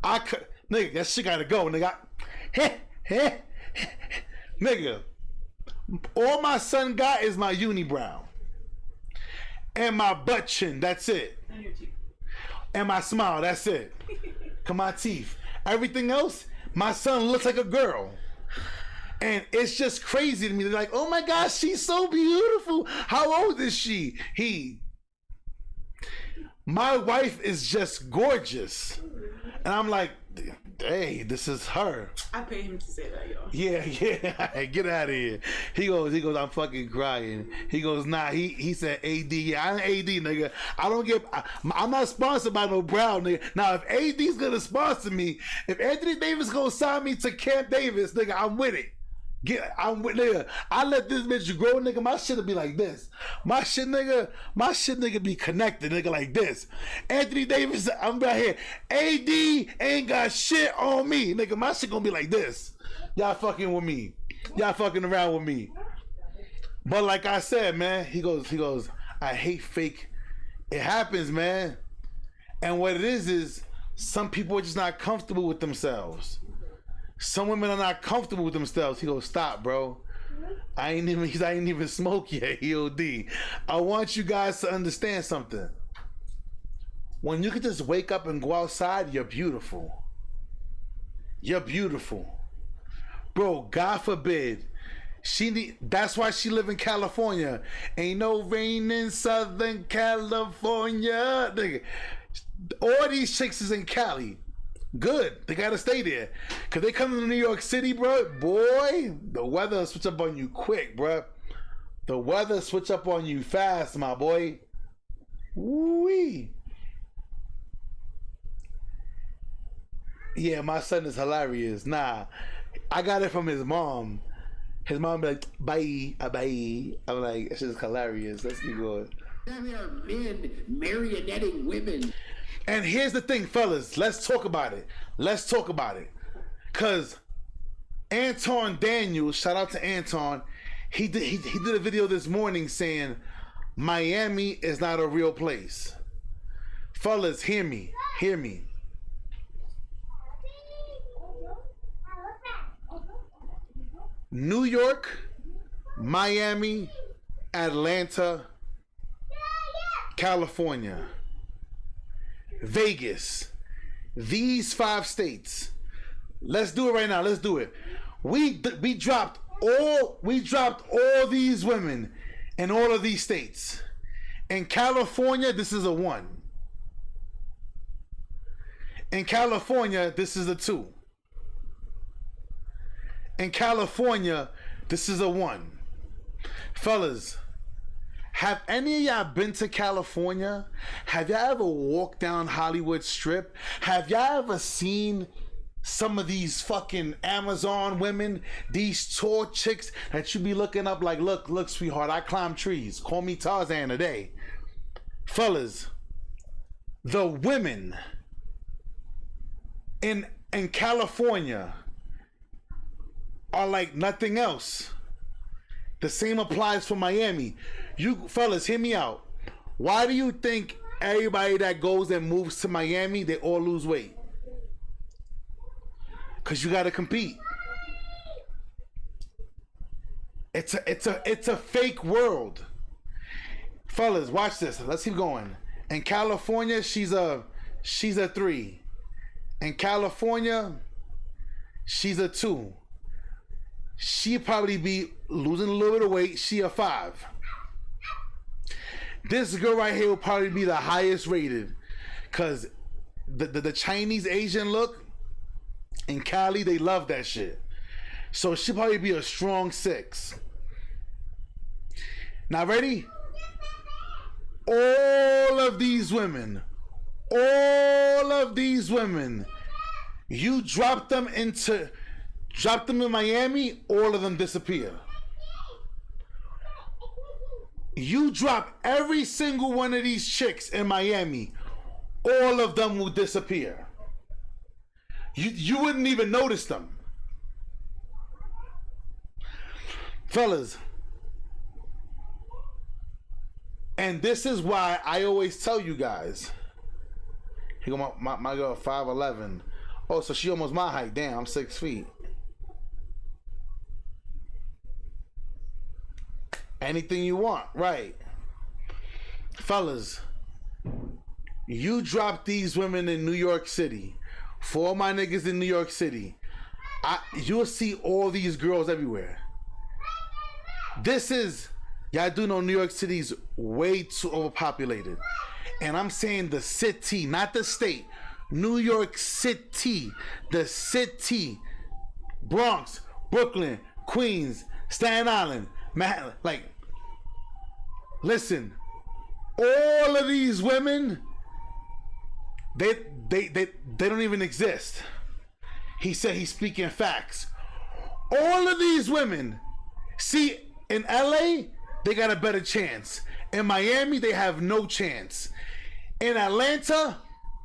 I cut, nigga. That shit gotta go, nigga. Nigga. All my son got is my unibrow and my butt chin. That's it. And my smile, that's it. Come my teeth. Everything else, my son looks like a girl. And it's just crazy to me. They're like, oh my gosh, she's so beautiful. How old is she? My wife is just gorgeous. And I'm like, hey, this is her. I paid him to say that, y'all. Yeah. Get out of here. He goes, I'm fucking crying. He goes, nah, he said AD. Yeah, I'm AD, nigga. I'm not sponsored by no brown, nigga. Now, if AD's gonna sponsor me, if Anthony Davis gonna sign me to Camp Davis, nigga, I'm with it. Nigga, I let this bitch grow, nigga. My shit'll be like this. My shit, nigga, be connected, nigga, like this. Anthony Davis, I'm right here. AD ain't got shit on me, nigga. My shit gonna be like this. Y'all fucking with me. Y'all fucking around with me. But like I said, man, he goes, I hate fake. It happens, man. And what it is some people are just not comfortable with themselves. Some women are not comfortable with themselves. He goes, stop, bro. I ain't even smoke yet, EOD. I want you guys to understand something. When you can just wake up and go outside, you're beautiful. You're beautiful. Bro, God forbid. That's why she live in California. Ain't no rain in Southern California. Nigga. All these chicks is in Cali. Good. They gotta stay there. Cause they come to New York City, bro. Boy, the weather switch up on you quick, bro. The weather switch up on you fast, my boy. Woo-wee. Yeah, my son is hilarious. Nah, I got it from his mom. His mom be like, bye, bye. I'm like, this is hilarious. Let's keep going. There are men marionetting women. And here's the thing, fellas. Let's talk about it. Cause Anton Daniels, shout out to Anton. He did a video this morning saying Miami is not a real place. Fellas, hear me. New York, Miami, Atlanta, California, Vegas, these 5 states. Let's do it right now. Let's do it. We dropped all these women in all of these states. In California, this is a 1. In California, this is a 2. In California, this is a 1. Fellas, have any of y'all been to California? Have y'all ever walked down Hollywood Strip? Have y'all ever seen some of these fucking Amazon women, these tall chicks that you be looking up like, look, sweetheart, I climb trees. Call me Tarzan today. Fellas, the women in California are like nothing else. The same applies for Miami. You fellas, hear me out. Why do you think everybody that goes and moves to Miami, they all lose weight? Cause you gotta compete. It's a fake world. Fellas, watch this. Let's keep going. In California, she's a 3. In California, she's a 2. She'd probably be losing a little bit of weight. She a 5. This girl right here will probably be the highest rated, because the Chinese Asian look in Cali, they love that shit. So she'll probably be a strong 6. Now ready? All of these women, you drop them in Miami, all of them disappear. You drop every single one of these chicks in Miami, all of them will disappear. You wouldn't even notice them. Fellas, and this is why I always tell you guys, here go my girl 5'11". Oh, so she almost my height. Damn, I'm 6 feet. Anything you want, right? Fellas, you drop these women in New York City. For all my niggas in New York City, you'll see all these girls everywhere. This is, y'all do know New York City's way too overpopulated. And I'm saying the city, not the state. New York City, the city. Bronx, Brooklyn, Queens, Staten Island, Manhattan. Like, listen, all of these women, they don't even exist. He said he's speaking facts. All of these women, see, in LA, they got a better chance. In Miami, they have no chance. In Atlanta,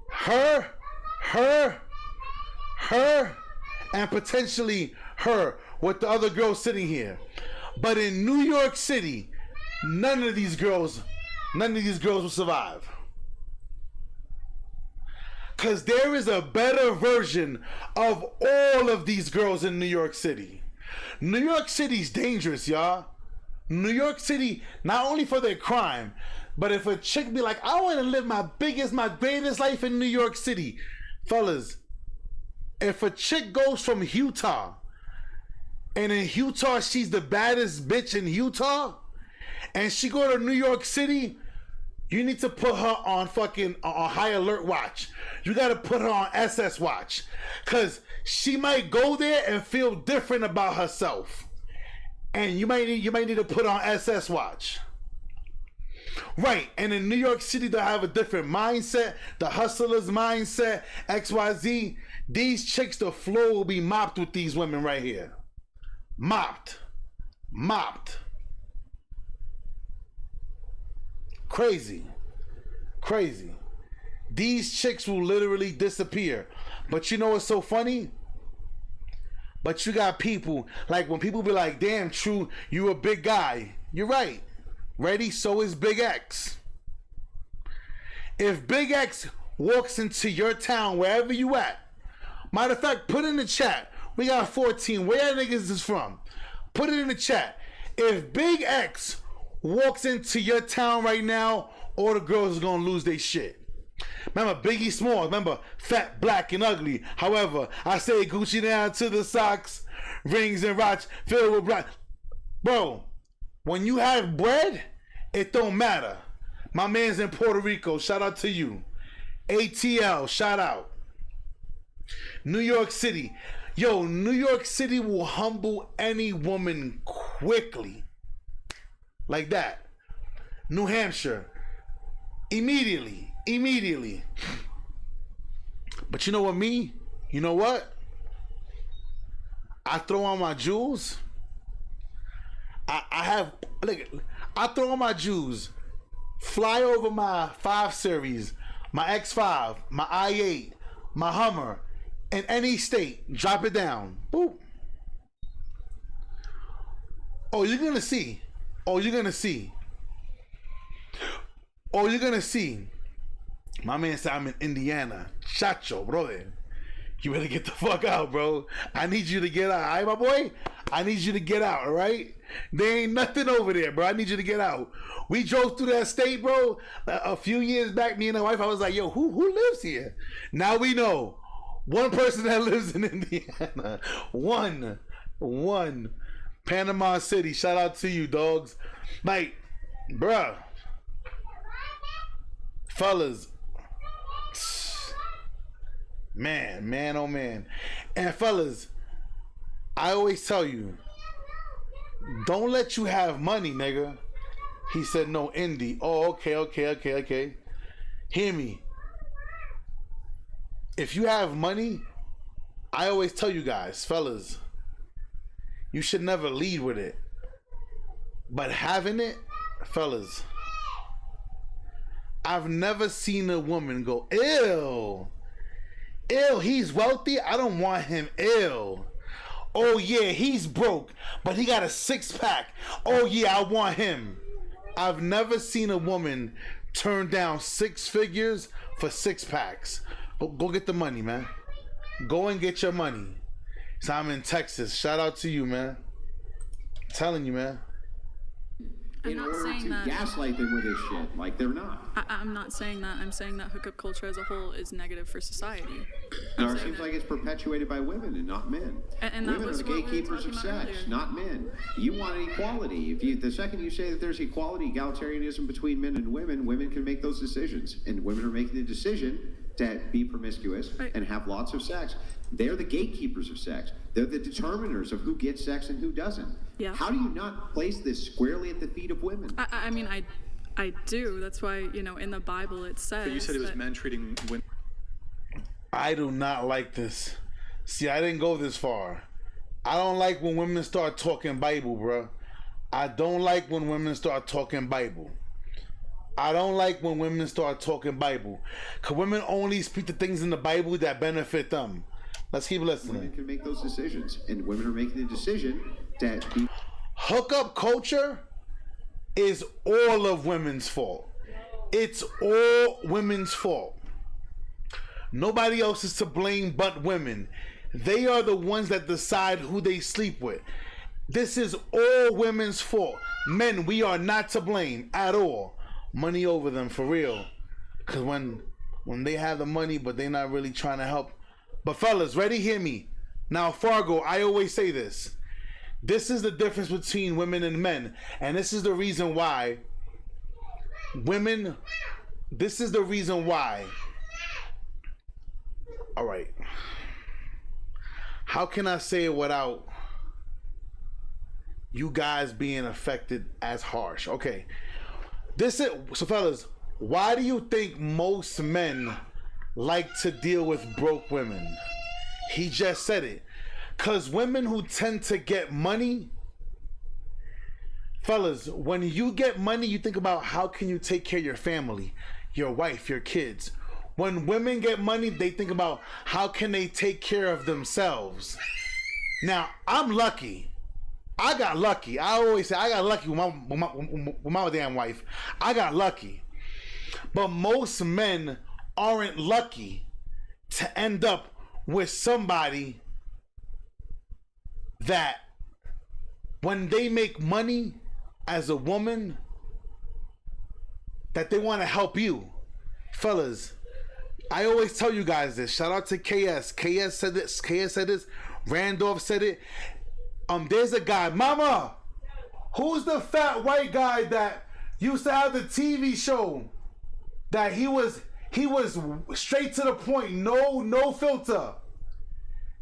her, and potentially her with the other girls sitting here. But in New York City, none of these girls will survive. Because there is a better version of all of these girls in New York City. New York City's dangerous, y'all. New York City, not only for their crime, but if a chick be like, I want to live my greatest life in New York City. Fellas, if a chick goes from Utah, and in Utah she's the baddest bitch in Utah, and she go to New York City, you need to put her on fucking on high alert watch. You got to put her on SS watch, because she might go there and feel different about herself. And you might need to put on SS watch. Right, and in New York City they'll have a different mindset, the hustler's mindset, XYZ. These chicks, the floor will be mopped with these women right here. Mopped. Crazy. These chicks will literally disappear. But you know what's so funny? But you got people, like when people be like, damn, True, you a big guy. You're right. Ready? So is Big X. If Big X walks into your town, wherever you at, matter of fact, put in the chat. We got 14. Where y'all niggas is from? Put it in the chat. If Big X walks into your town right now, all the girls are gonna lose their shit. Remember Biggie Smalls, remember Fat, Black, and Ugly. However, I say Gucci down to the socks, rings and watch filled with black. Bro, when you have bread, it don't matter. My man's in Puerto Rico, shout out to you. ATL, shout out. New York City. Yo, New York City will humble any woman quickly. Like that. New Hampshire. Immediately. But you know what me? You know what? I throw on my jewels. I throw on my jewels. Fly over my 5 Series, my X5, my i8, my Hummer, in any state. Drop it down. Boop. Oh, you're gonna see. My man said I'm in Indiana. Chacho, brother. You better get the fuck out, bro. I need you to get out. All right, my boy? I need you to get out, all right? There ain't nothing over there, bro. I need you to get out. We drove through that state, bro. A few years back, me and my wife, I was like, yo, who lives here? Now we know. One person that lives in Indiana. One. Panama City, shout out to you, dogs. Like, bruh, fellas, man, oh man. And fellas, I always tell you, don't let you have money, nigga. He said no, Indy. Oh, okay. Hear me. If you have money, I always tell you guys, fellas, you should never lead with it. But having it, fellas, I've never seen a woman go, ew, he's wealthy, I don't want him, ew. Oh yeah, he's broke, but he got a 6-pack. Oh yeah, I want him. I've never seen a woman turn down 6 figures for 6-packs. Go get the money, man. Go and get your money. So I'm in Texas. Shout out to you, man. I'm telling you, man. In order to gaslight them with this shit, like they're not. I'm not saying that. I'm saying that hookup culture as a whole is negative for society. No, it seems like it's perpetuated by women and not men. And women are the gatekeepers of sex, not men. You want equality. The second you say that there's equality, egalitarianism between men and women can make those decisions. And women are making the decision to be promiscuous and have lots of sex. They're the gatekeepers of sex. They're the determiners of who gets sex and who doesn't. Yeah. How do you not place this squarely at the feet of women? I mean, I do. That's why, in the Bible it says. But you said it was men treating women. I do not like this. See, I didn't go this far. I don't like when women start talking Bible, bro. I don't like when women start talking Bible. I don't like when women start talking Bible. Because women only speak the things in the Bible that benefit them. Let's keep listening. Women can make those decisions, and women are making the decision to be. Hookup culture is all of women's fault. It's all women's fault. Nobody else is to blame but women. They are the ones that decide who they sleep with. This is all women's fault. Men, we are not to blame at all. Money over them, for real. Because when they have the money, but they're not really trying to help. But fellas, ready? Hear me. Now, Fargo, I always say this. This is the difference between women and men. And this is the reason why women... This is the reason why... All right. How can I say it without you guys being affected as harsh? Okay. So fellas, why do you think most men like to deal with broke women? He just said it. Because women who tend to get money, fellas, when you get money, you think about how can you take care of your family, your wife, your kids. When women get money, they think about how can they take care of themselves. Now, I'm lucky. I got lucky. I always say I got lucky with my damn wife. I got lucky. But most men aren't lucky to end up with somebody that when they make money as a woman, that they want to help you. Fellas, I always tell you guys this. Shout out to KS. KS said this. Randolph said it. There's a guy, Mama, who's the fat white guy that used to have the TV show that he was straight to the point, no filter,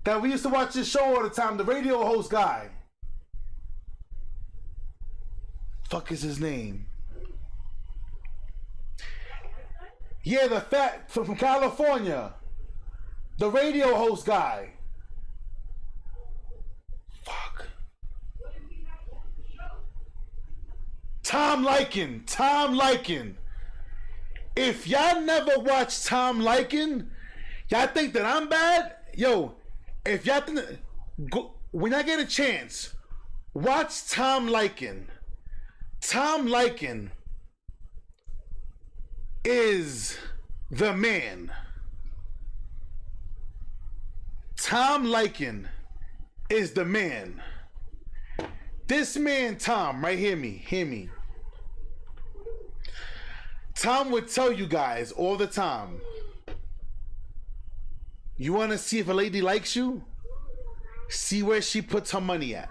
that we used to watch this show all the time, the radio host guy. Fuck is his name? Yeah, the fat from California, the radio host guy. Fuck. Tom Liken. If y'all never watched Tom Liken, y'all think that I'm bad? Yo, if y'all think when I get a chance, watch Tom Liken. Tom Liken is the man. Tom Liken is the man. This man, Tom, right, hear me. Tom would tell you guys all the time, you want to see if a lady likes you? See where she puts her money at.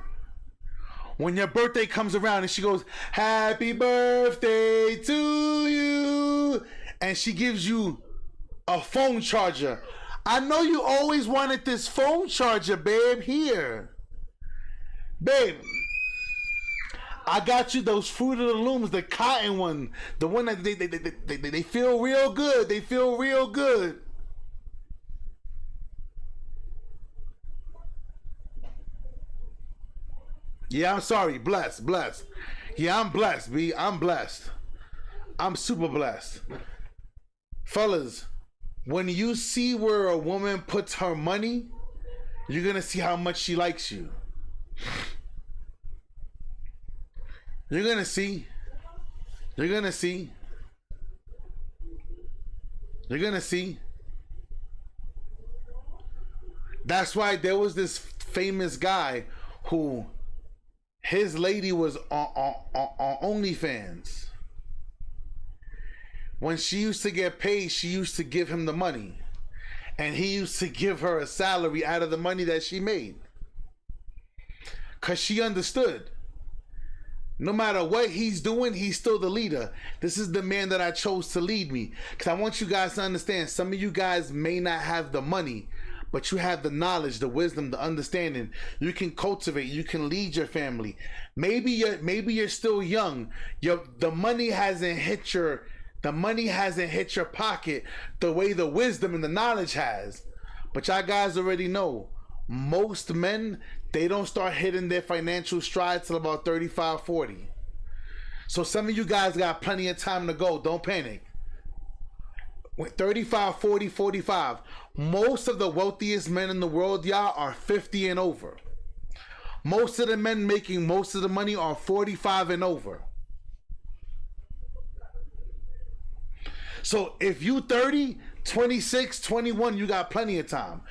When your birthday comes around and she goes, happy birthday to you, and she gives you a phone charger. I know you always wanted this phone charger, babe. Here. Babe, I got you those Fruit of the Looms, the cotton one. The one that they feel real good. They feel real good. Yeah, I'm sorry. Blessed. Yeah, I'm blessed, B. I'm blessed. I'm super blessed. Fellas, when you see where a woman puts her money, you're going to see how much she likes you. You're going to see. You're going to see. You're going to see. That's why there was this famous guy who his lady was on OnlyFans. When she used to get paid, she used to give him the money. And he used to give her a salary out of the money that she made. Because she understood. No matter what he's doing, he's still the leader. This is the man that I chose to lead me. Because I want you guys to understand, some of you guys may not have the money, but you have the knowledge, the wisdom, the understanding. You can cultivate. You can lead your family. Maybe you're still young. The money hasn't hit your pocket the way the wisdom and the knowledge has. But y'all guys already know, most men, they don't start hitting their financial stride till about 35, 40. So some of you guys got plenty of time to go. Don't panic. With 35, 40, 45, most of the wealthiest men in the world, y'all, are 50 and over. Most of the men making most of the money are 45 and over. So if you 30, 26, 21, you got plenty of time.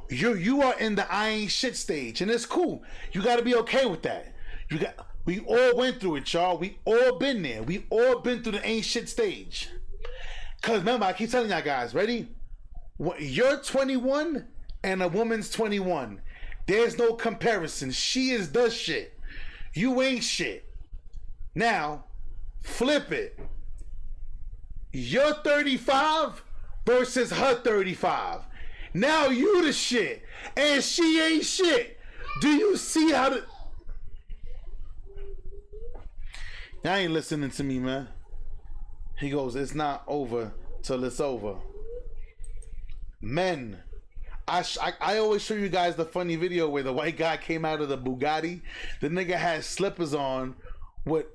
You are in the I ain't shit stage, and it's cool. You got to be okay with that. We all went through it, y'all. We all been there. We all been through the ain't shit stage. Because remember, I keep telling y'all guys, ready? You're 21 and a woman's 21. There's no comparison. She is the shit. You ain't shit. Now, flip it. You're 35 versus her 35. Now you the shit. And she ain't shit. Do you see how the... Y'all ain't listening to me, man. He goes, it's not over till it's over. Men, I always show you guys the funny video where the white guy came out of the Bugatti. The nigga had slippers on with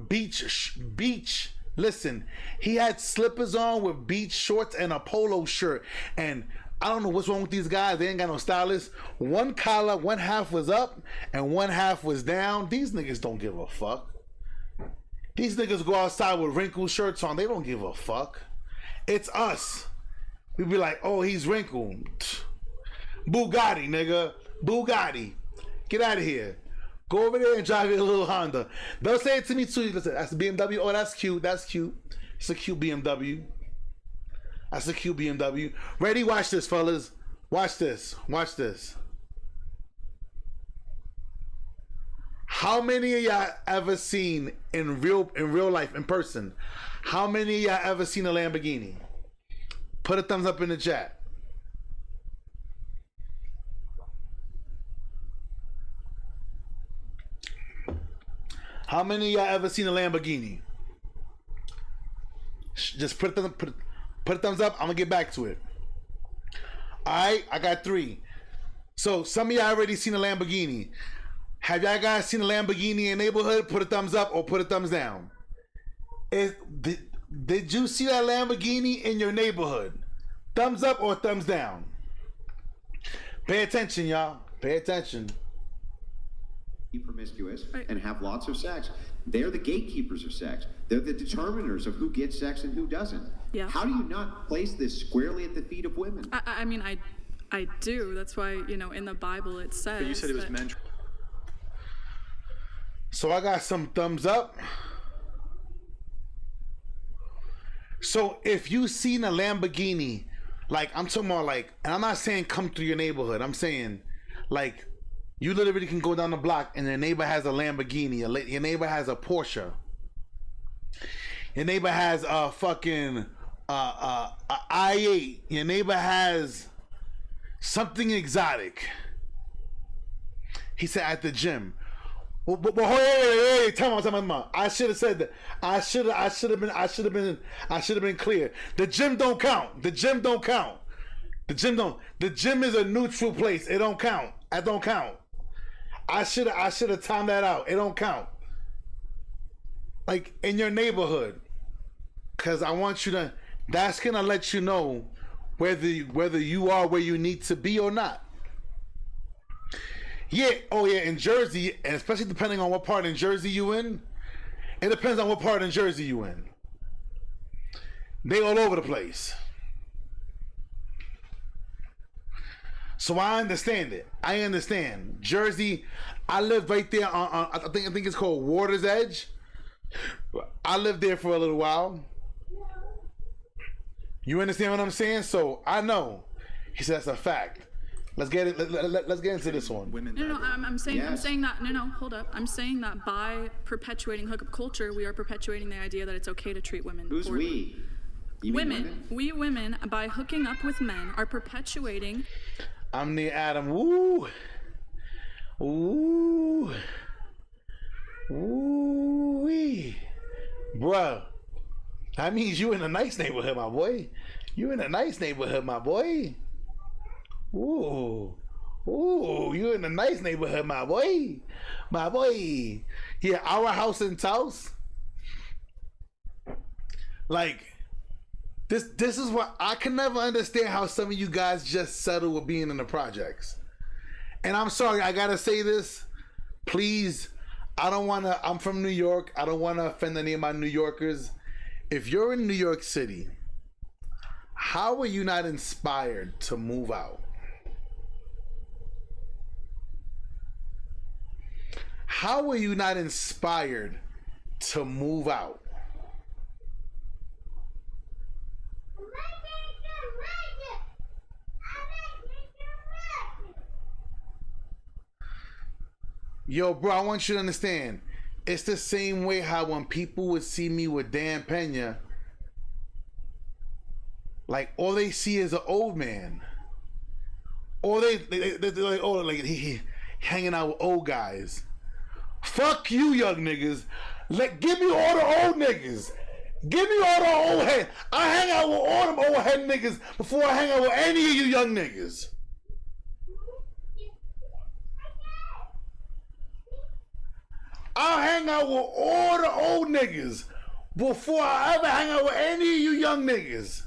beach. Listen, he had slippers on with beach shorts and a polo shirt. And I don't know what's wrong with these guys. They ain't got no stylist. One collar, one half was up and one half was down. These niggas don't give a fuck. These niggas go outside with wrinkled shirts on. They don't give a fuck. It's us. We be like, oh, he's wrinkled. Bugatti, nigga. Bugatti. Get out of here. Go over there and drive your little Honda. They'll say it to me too. Listen, that's a BMW. Oh, that's cute. That's cute. It's a cute BMW. That's a cute BMW. Ready? Watch this, fellas. Watch this. Watch this. How many of y'all ever seen in real life, in person? How many of y'all ever seen a Lamborghini? Put a thumbs up in the chat. How many of y'all ever seen a Lamborghini? Just put a thumbs up. I'm gonna get back to it. All right, I got 3. So some of y'all already seen a Lamborghini. Have y'all guys seen a Lamborghini in neighborhood? Put a thumbs up or put a thumbs down. Did you see that Lamborghini in your neighborhood? Thumbs up or thumbs down? Pay attention, y'all. Pay attention. Be promiscuous and have lots of sex. They're the gatekeepers of sex. They're the determiners of who gets sex and who doesn't. Yeah. How do you not place this squarely at the feet of women? I mean, I do. That's why, in the Bible it says. But you said it was men. So I got some thumbs up. So if you seen a Lamborghini, like I'm talking about, like, and I'm not saying come through your neighborhood. I'm saying, like, You literally can go down the block and your neighbor has a Lamborghini, your neighbor has a Porsche, your neighbor has a fucking a I8, your neighbor has something exotic. He said at the gym. But hey, tell me. I should have said that. I should have been clear. The gym don't count. The gym is a neutral place. It don't count. That don't count. I should have timed that out. It don't count. Like in your neighborhood, because I want you to. That's gonna let you know whether you are where you need to be or not. Yeah, in Jersey, and especially depending on what part in Jersey you in, it depends on what part in Jersey you in. They all over the place. So I understand it. I understand. Jersey, I lived right there on I think it's called Water's Edge. I lived there for a little while. You understand what I'm saying? So I know. He said that's a fact. Let's get into this one. No, I'm saying that. No, hold up. I'm saying that by perpetuating hookup culture, we are perpetuating the idea that it's okay to treat women. Who's poorly. we? Women. We women, by hooking up with men, are perpetuating. I'm the Adam. Woo. Ooh. Ooh. Bruh. That means you in a nice neighborhood, my boy. You in a nice neighborhood, my boy. Ooh, you in a nice neighborhood, my boy. My boy. Yeah, our house in Taos. Like, this is what I can never understand how some of you guys just settle with being in the projects. And I'm sorry, I gotta say this. Please, I'm from New York. I don't wanna offend any of my New Yorkers. If you're in New York City, how are you not inspired to move out? How are you not inspired to move out? Yo, bro, I want you to understand. It's the same way how when people would see me with Dan Pena, like all they see is an old man. Or they're like, oh, like he hanging out with old guys. Fuck you, young niggas. Give me all the old niggas. Give me all the old head. I hang out with all them old head niggas before I hang out with any of you young niggas. I'll hang out with all the old niggas before I ever hang out with any of you young niggas.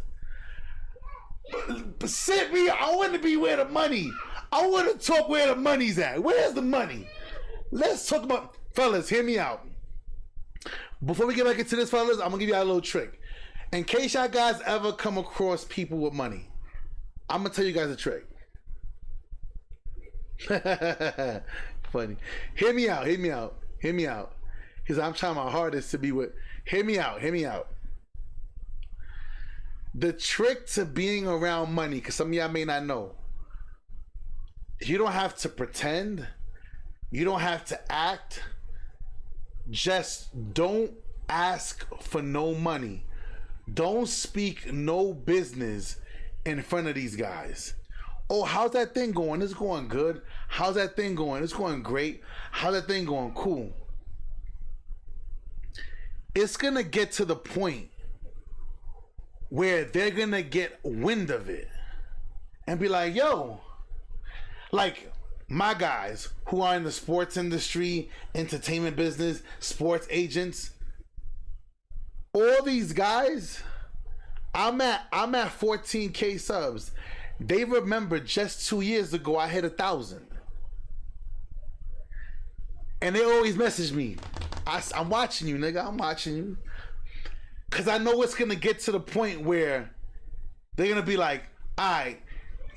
But I want to be where the money. I want to talk where the money's at. Where's the money? Let's talk about, fellas, hear me out. Before we get back into this, fellas, I'm going to give you a little trick. In case y'all guys ever come across people with money, I'm going to tell you guys a trick. Funny. Hear me out. Because I'm trying my hardest to be with. Hear me out. The trick to being around money, because some of y'all may not know, you don't have to pretend. You don't have to act. Just don't ask for no money. Don't speak no business in front of these guys. Oh, how's that thing going? It's going good. How's that thing going? It's going great. How's that thing going? Cool. It's going to get to the point where they're going to get wind of it and be like, yo, like my guys who are in the sports industry, entertainment business, sports agents, all these guys, I'm at 14K subs. They remember just 2 years ago I hit 1,000. And they always message me. I'm watching you, nigga. I'm watching you. Because I know it's going to get to the point where they're going to be like, all right,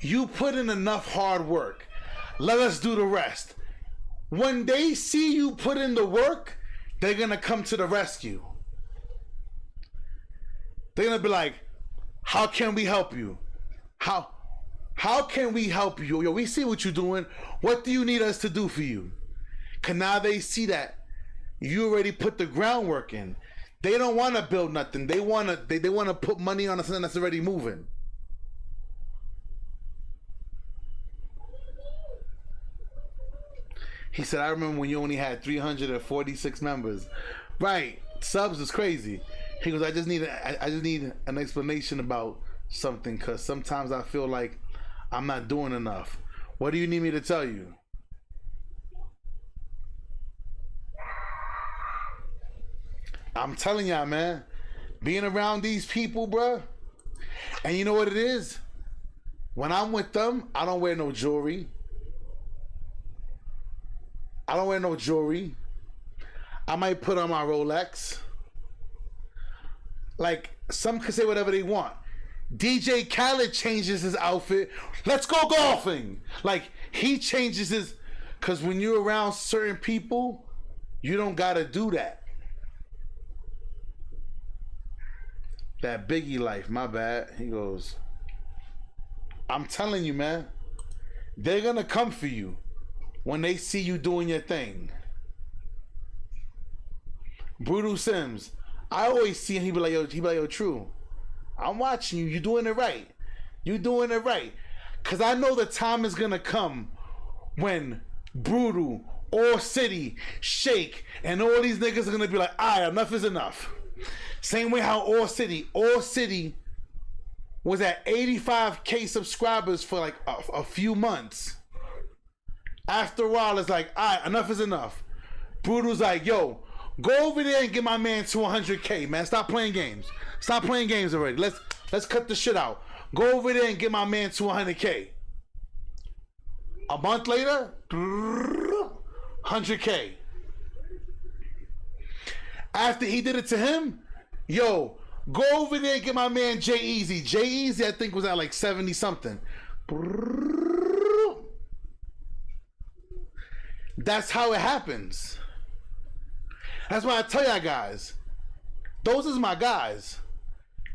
you put in enough hard work. Let us do the rest. When they see you put in the work, they're going to come to the rescue. They're going to be like, how can we help you? How can we help you? Yo, we see what you're doing. What do you need us to do for you? Cause now they see that you already put the groundwork in. They don't want to build nothing. They want to put money on something that's already moving. He said, I remember when you only had 346 members. Right. Subs is crazy. He goes, I just need an explanation about something, because sometimes I feel like I'm not doing enough. What do you need me to tell you? I'm telling y'all, man, being around these people, bruh, and you know what it is? When I'm with them, I don't wear no jewelry. I don't wear no jewelry. I might put on my Rolex. Like, some can say whatever they want. DJ Khaled changes his outfit. Let's go golfing. Like, he changes his, because when you're around certain people, you don't gotta do that. That Biggie life, my bad. He goes, I'm telling you, man, they're gonna come for you when they see you doing your thing. Brutal Sims, I always see him, he be like, yo, True, I'm watching you, you doing it right. You doing it right. Cause I know the time is gonna come when Brutal, All City, Shake, and all these niggas are gonna be like, alright, enough is enough. Same way how All City was at 85K subscribers for like a few months. After a while, it's like, alright, enough is enough. Brutal's like, yo, go over there and get my man to 100K, man. Stop playing games. Stop playing games already. Let's cut the shit out. Go over there and get my man to 100K. A month later, 100K. After he did it to him, yo, go over there and get my man Jay-Eazy. Jay-Eazy, I think, was at like 70 something. That's how it happens. That's why I tell y'all guys, those is my guys.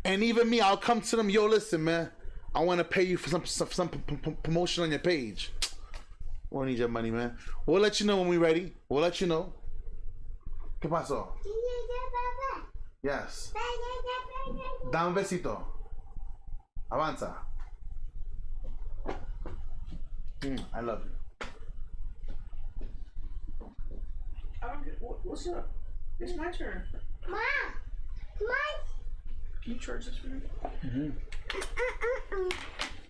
And even me, I'll come to them, yo, listen, man, I want to pay you for some promotion on your page. We don't need your money, man. We'll let you know when we're ready. We'll let you know. ¿Qué pasó? Yes. Da un besito. Avanza. I love you. I don't get, what's up? It's my turn. Mom! Can you charge this for me?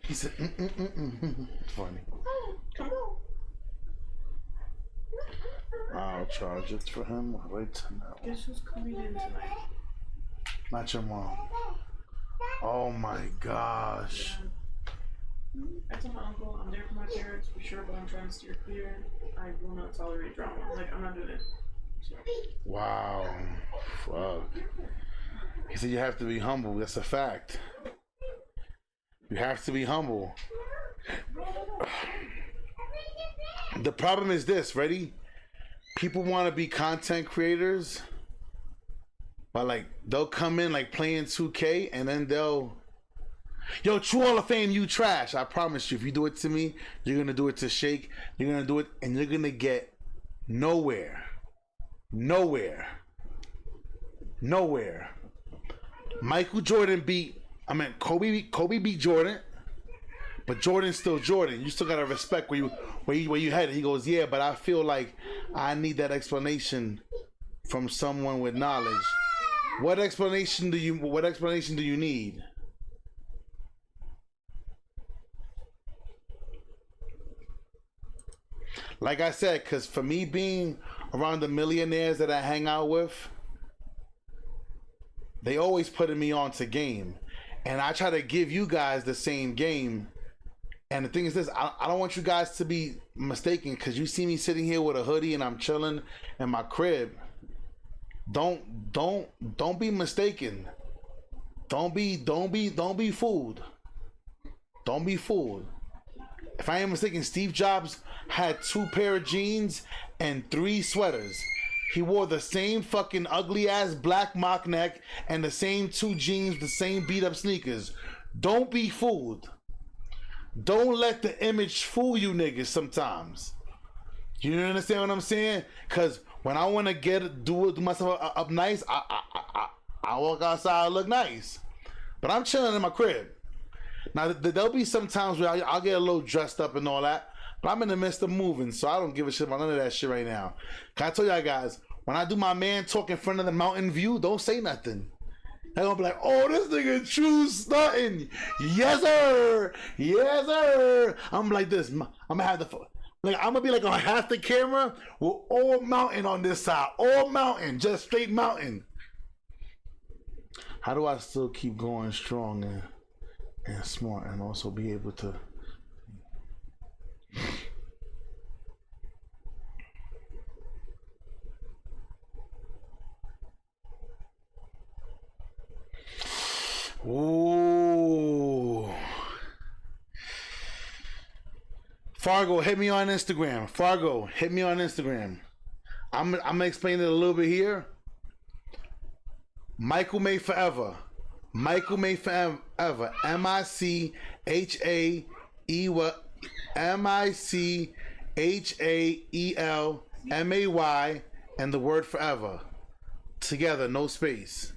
He said, It's funny. Come on. I'll charge it for him right tonight. Guess who's coming in tonight? Not your mom. Oh my gosh. I told my uncle I'm there for my parents for sure, but I'm trying to steer clear. I will not tolerate drama. Like, I'm not doing it. So. Wow. Fuck. He said you have to be humble. That's a fact. You have to be humble. The problem is this, ready? People want to be content creators, but like they'll come in like playing 2K and then they'll, yo, True Hall of Fame, you trash. I promise you, if you do it to me, you're gonna do it to Shake. You're gonna do it, and you're gonna get nowhere. Michael Jordan Kobe beat Jordan, but Jordan's still Jordan. You still gotta respect where you headed. He goes, yeah, but I feel like I need that explanation from someone with knowledge. What explanation do you need? Like I said, because for me being around the millionaires that I hang out with, they always putting me on to game. And I try to give you guys the same game. And the thing is this, I don't want you guys to be mistaken, because you see me sitting here with a hoodie and I'm chilling in my crib. Don't be mistaken. Don't be fooled. Don't be fooled. If I am mistaken, Steve Jobs had 2 pair of jeans and 3 sweaters. He wore the same fucking ugly ass black mock neck and the same 2 jeans, the same beat up sneakers. Don't be fooled. Don't let the image fool you niggas sometimes. You understand what I'm saying? Cause when I want to do myself up nice, I walk outside, I look nice. But I'm chilling in my crib. Now there'll be some times where I'll get a little dressed up and all that, but I'm in the midst of moving, so I don't give a shit about none of that shit right now. Can I tell y'all guys, when I do my man talk in front of the mountain view, don't say nothing. They're gonna be like, oh, this nigga true stunting. Yes, sir. Yes, sir. I'm like this. I'm gonna have I'm gonna be like on half the camera with all mountain on this side. All mountain, just straight mountain. How do I still keep going strong and smart and also be able to Ooh. Fargo, hit me on Instagram. Fargo, hit me on Instagram. I'm gonna explain it a little bit here. Michael May Forever. Michael May Forever. MICHAELMAY and the word forever. Together, no space.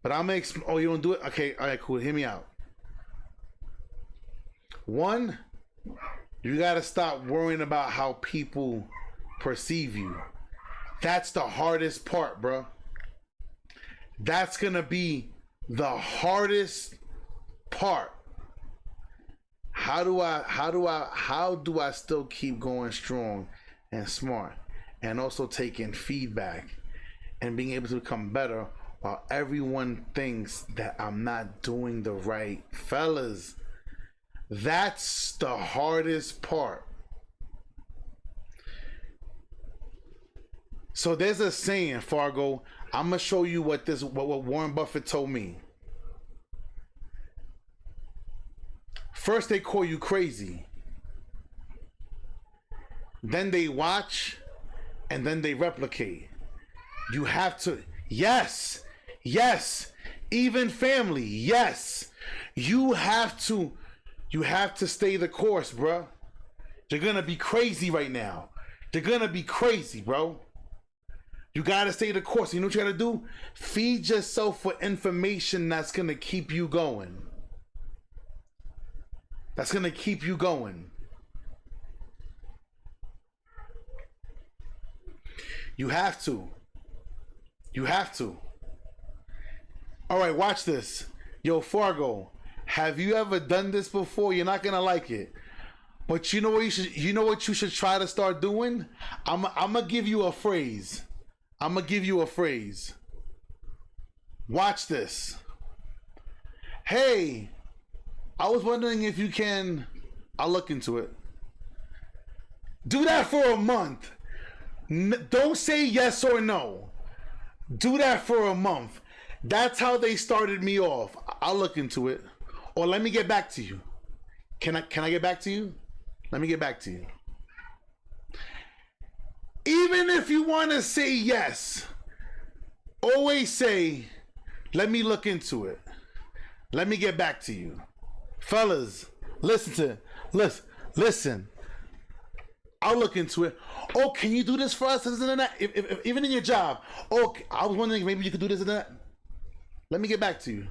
But I'm gonna oh, you don't do it? Okay, all right, cool. Hear me out. One, you gotta stop worrying about how people perceive you. That's the hardest part, bro. That's gonna be the hardest part. How do I still keep going strong and smart and also taking feedback and being able to become better while everyone thinks that I'm not doing the right? Fellas, that's the hardest part. So there's a saying, Fargo. I'm gonna show you what Warren Buffett told me. First they call you crazy, then they watch, and then they replicate. You have to, yes, even family, yes. You have to stay the course, bro. You're gonna be crazy right now. You're gonna be crazy, bro. You gotta stay the course. You know what you gotta do? Feed yourself with information that's gonna keep you going. That's gonna keep you going. You have to. You have to. All right, watch this. Yo, Fargo, have you ever done this before? You're not gonna like it. But you know what you should try to start doing? I'm gonna give you a phrase. Watch this. Hey, I was wondering if you can, I'll look into it. Do that for a month. Don't say yes or no. Do that for a month. That's how they started me off. I'll look into it. Or let me get back to you. Can I get back to you? Let me get back to you. Even if you want to say yes, always say, let me look into it. Let me get back to you. Fellas, listen. I'll look into it. Oh, can you do this for us? This and that. If even in your job. Oh, I was wondering if maybe you could do this and that. Let me get back to you.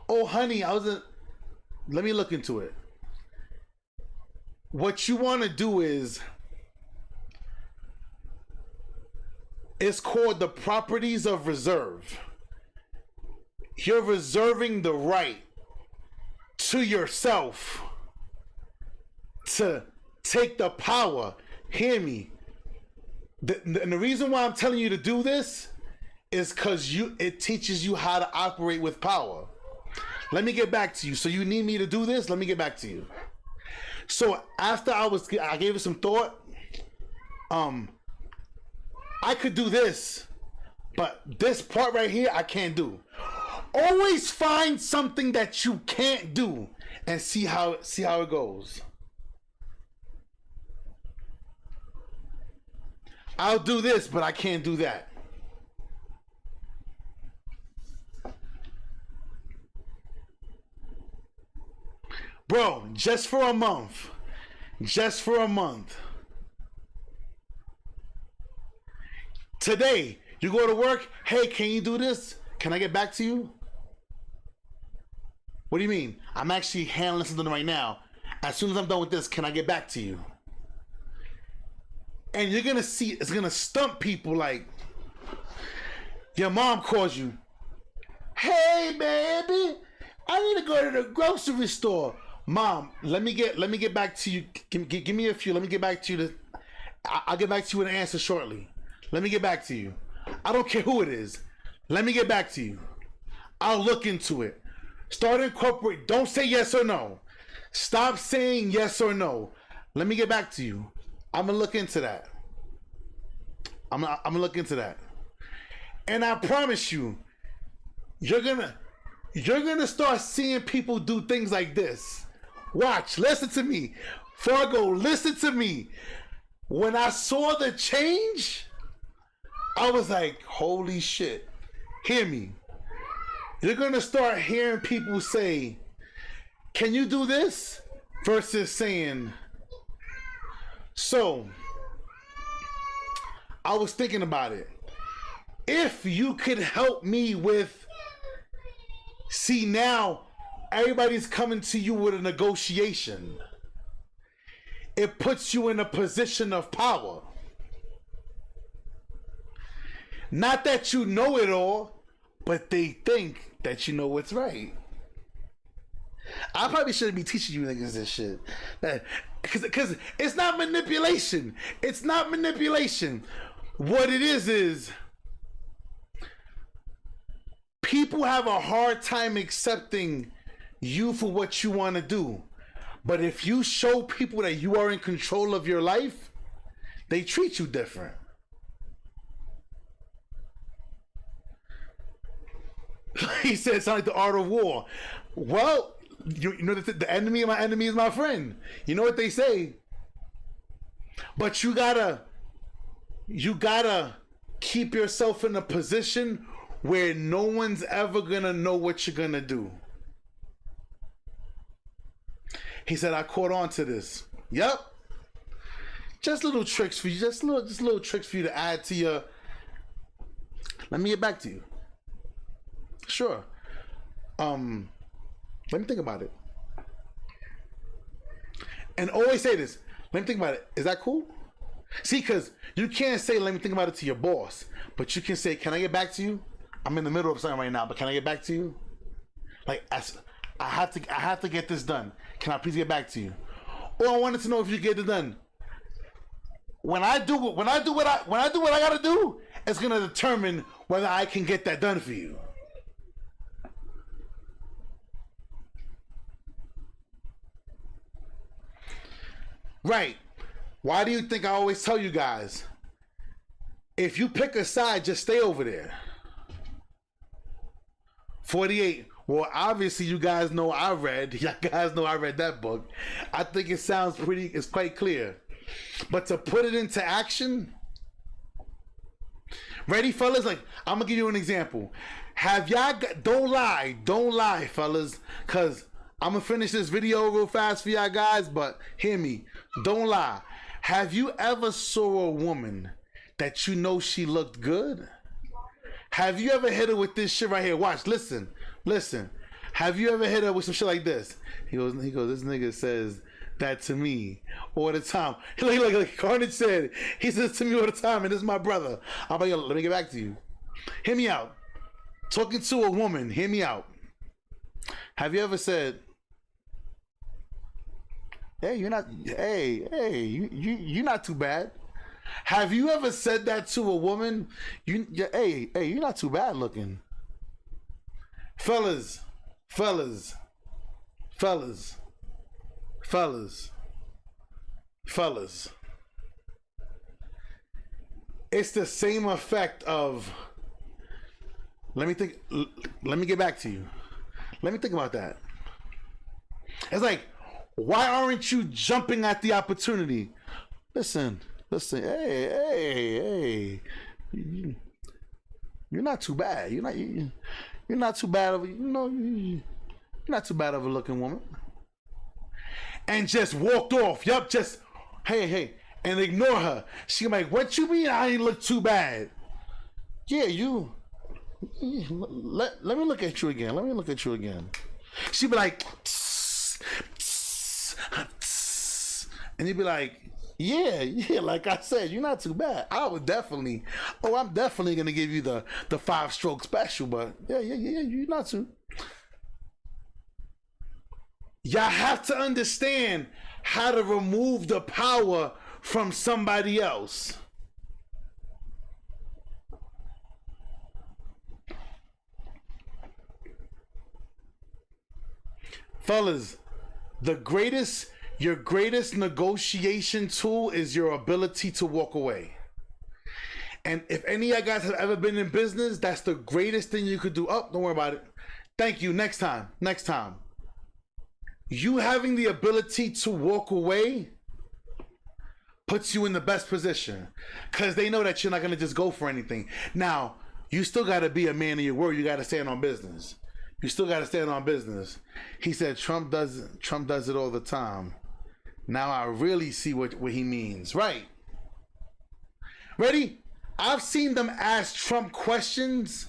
Oh, honey, let me look into it. What you want to do is, it's called the properties of reserve. You're reserving the right to yourself to take the power. Hear me. And the reason why I'm telling you to do this is because it teaches you how to operate with power. Let me get back to you. So you need me to do this? Let me get back to you. So after I gave it some thought, I could do this, but this part right here I can't do. Always find something that you can't do and see how it goes. I'll do this, but I can't do that. Bro, just for a month. Just for a month. Today, you go to work. Hey, can you do this? Can I get back to you? What do you mean? I'm actually handling something right now. As soon as I'm done with this, can I get back to you? And you're gonna see, it's gonna stump people like, your mom calls you. Hey, baby, I need to go to the grocery store. Mom, let me get back to you. Give me a few. Let me get back to you. I'll get back to you with an answer shortly. Let me get back to you. I don't care who it is. Let me get back to you. I'll look into it. Start incorporate. Don't say yes or no. Stop saying yes or no. Let me get back to you. I'm gonna look into that. I'm gonna look into that. And I promise you, you're gonna start seeing people do things like this. Watch, listen to me. Fargo, listen to me. When I saw the change, I was like, holy shit. Hear me. You're gonna start hearing people say, can you do this? Versus saying, so, I was thinking about it. If you could help me with, see now, everybody's coming to you with a negotiation. It puts you in a position of power. Not that you know it all, but they think that you know what's right. I probably shouldn't be teaching you niggas this shit. Because it's not manipulation. It's not manipulation. What it is people have a hard time accepting you for what you want to do. But if you show people that you are in control of your life, they treat you different. He said it's like the art of war. Well, you know that the enemy of my enemy is my friend. You know what they say. But you gotta keep yourself in a position where no one's ever gonna know what you're gonna do. He said, I caught on to this. Yep. Just little tricks for you. Just little tricks for you to add to your. Let me get back to you. Sure. Let me think about it. And always say this. Let me think about it. Is that cool? See, because you can't say, let me think about it to your boss. But you can say, can I get back to you? I'm in the middle of something right now, but can I get back to you? Like, I have to get this done. Can I please get back to you? Or I wanted to know if you get it done. When I do what I gotta do, it's gonna determine whether I can get that done for you. Right. Why do you think I always tell you guys, if you pick a side, just stay over there? 48. Well, obviously you guys know I read that book. I think it sounds it's quite clear. But to put it into action, ready, fellas? Like, I'm gonna give you an example. Don't lie, fellas, because I'm gonna finish this video real fast for y'all guys, but hear me. Don't lie. Have you ever saw a woman that you know she looked good? Have you ever hit her with this shit right here? Watch, listen. Have you ever hit her with some shit like this? He goes, this nigga says that to me all the time. Like Carnage said, he says to me all the time, and this is my brother. I'm like, yo, let me get back to you. Hear me out. Talking to a woman, hear me out. Have you ever said, hey, you're not too bad? Have you ever said that to a woman? Hey, you're not too bad looking. Fellas. It's the same effect of, let me get back to you. Let me think about that. It's like, why aren't you jumping at the opportunity? Listen, hey, you're not too bad. You're not too bad of you're not too bad of a looking woman. and just walked off. Yup, just hey, and ignore her. She like, what you mean I ain't look too bad? Yeah, you. Let me look at you again. Let me look at you again. She be like, tss, tss, tss. And you'd be like, yeah, like I said, you're not too bad. I'm definitely gonna give you the 5-stroke special, but yeah, you're not too. Y'all have to understand how to remove the power from somebody else. Fellas, your greatest negotiation tool is your ability to walk away. And if any of you guys have ever been in business, that's the greatest thing you could do. Oh, don't worry about it. Thank you. Next time. You having the ability to walk away puts you in the best position because they know that you're not going to just go for anything. Now, you still got to be a man of your word. You got to stand on business. You still got to stand on business. He said Trump does it all the time. Now I really see what he means. Right. Ready? I've seen them ask Trump questions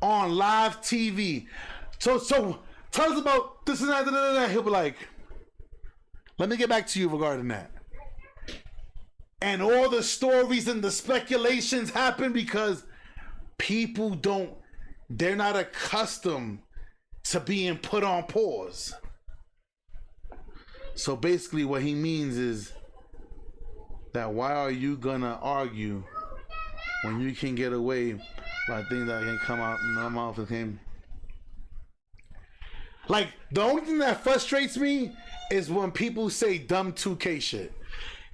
on live TV. So tell us about this and that. He'll be like, let me get back to you regarding that. And all the stories and the speculations happen because people they're not accustomed to being put on pause. So basically what he means is that why are you gonna argue when you can get away by things that can come out in my mouth and him? Like, the only thing that frustrates me is when people say dumb 2K shit.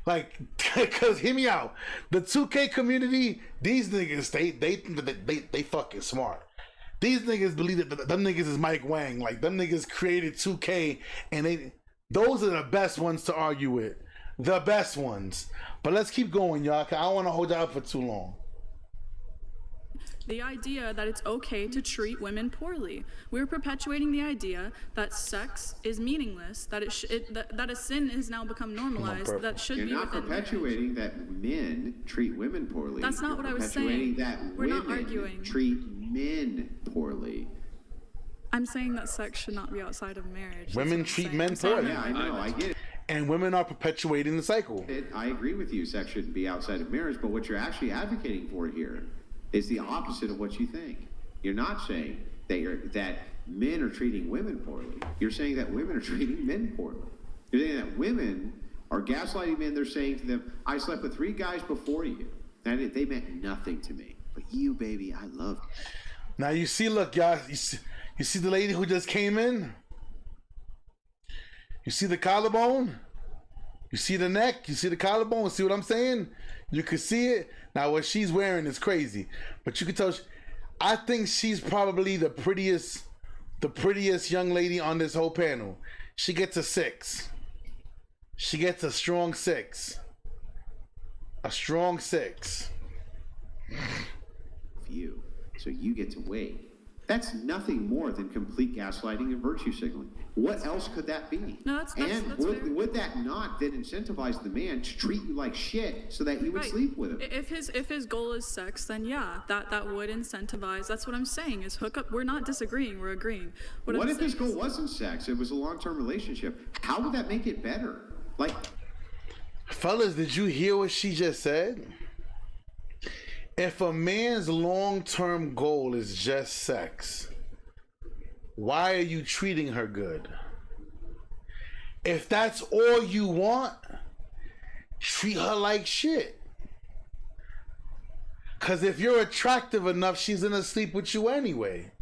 Like, cause hear me out. The 2K community, these niggas, they fucking smart. These niggas believe that them niggas is Mike Wang. Like, them niggas created 2K, and those are the best ones to argue with. The best ones. But let's keep going, y'all, cause I don't want to hold y'all up for too long. The idea that it's okay to treat women poorly. We're perpetuating the idea that sex is meaningless, that that a sin has now become normalized, that should You're be not within perpetuating that men treat women poorly. That's not what I was saying. That We're not women arguing. treat men poorly. I'm saying that sex should not be outside of marriage. Women treat men poorly. Yeah, I know, I get it. And women are perpetuating the cycle. I agree with you, sex shouldn't be outside of marriage, but what you're actually advocating for here is the opposite of what you think. You're not saying that men are treating women poorly. You're saying that women are treating men poorly. You're saying that women are gaslighting men. They're saying to them, I slept with 3 guys before you. And they meant nothing to me. But you, baby, I love you. Now you see, look, y'all, you see the lady who just came in? You see the collarbone? You see the neck? You see the collarbone? See what I'm saying? You can see it. Now what she's wearing is crazy, but you can tell. I think she's probably the prettiest young lady on this whole panel. She gets a 6. She gets a strong 6. A strong 6. You, so you get to wait. That's nothing more than complete gaslighting and virtue signaling. What else could that be? No, that's would that not then incentivize the man to treat you like shit so that you would sleep with him? If his goal is sex, then yeah, that would incentivize. That's what I'm saying is hook up. We're not disagreeing. We're agreeing. What if his goal wasn't sex? It was a long-term relationship. How would that make it better? Like, fellas, did you hear what she just said? If a man's long-term goal is just sex, why are you treating her good? If that's all you want, treat her like shit. Because if you're attractive enough, she's gonna sleep with you anyway.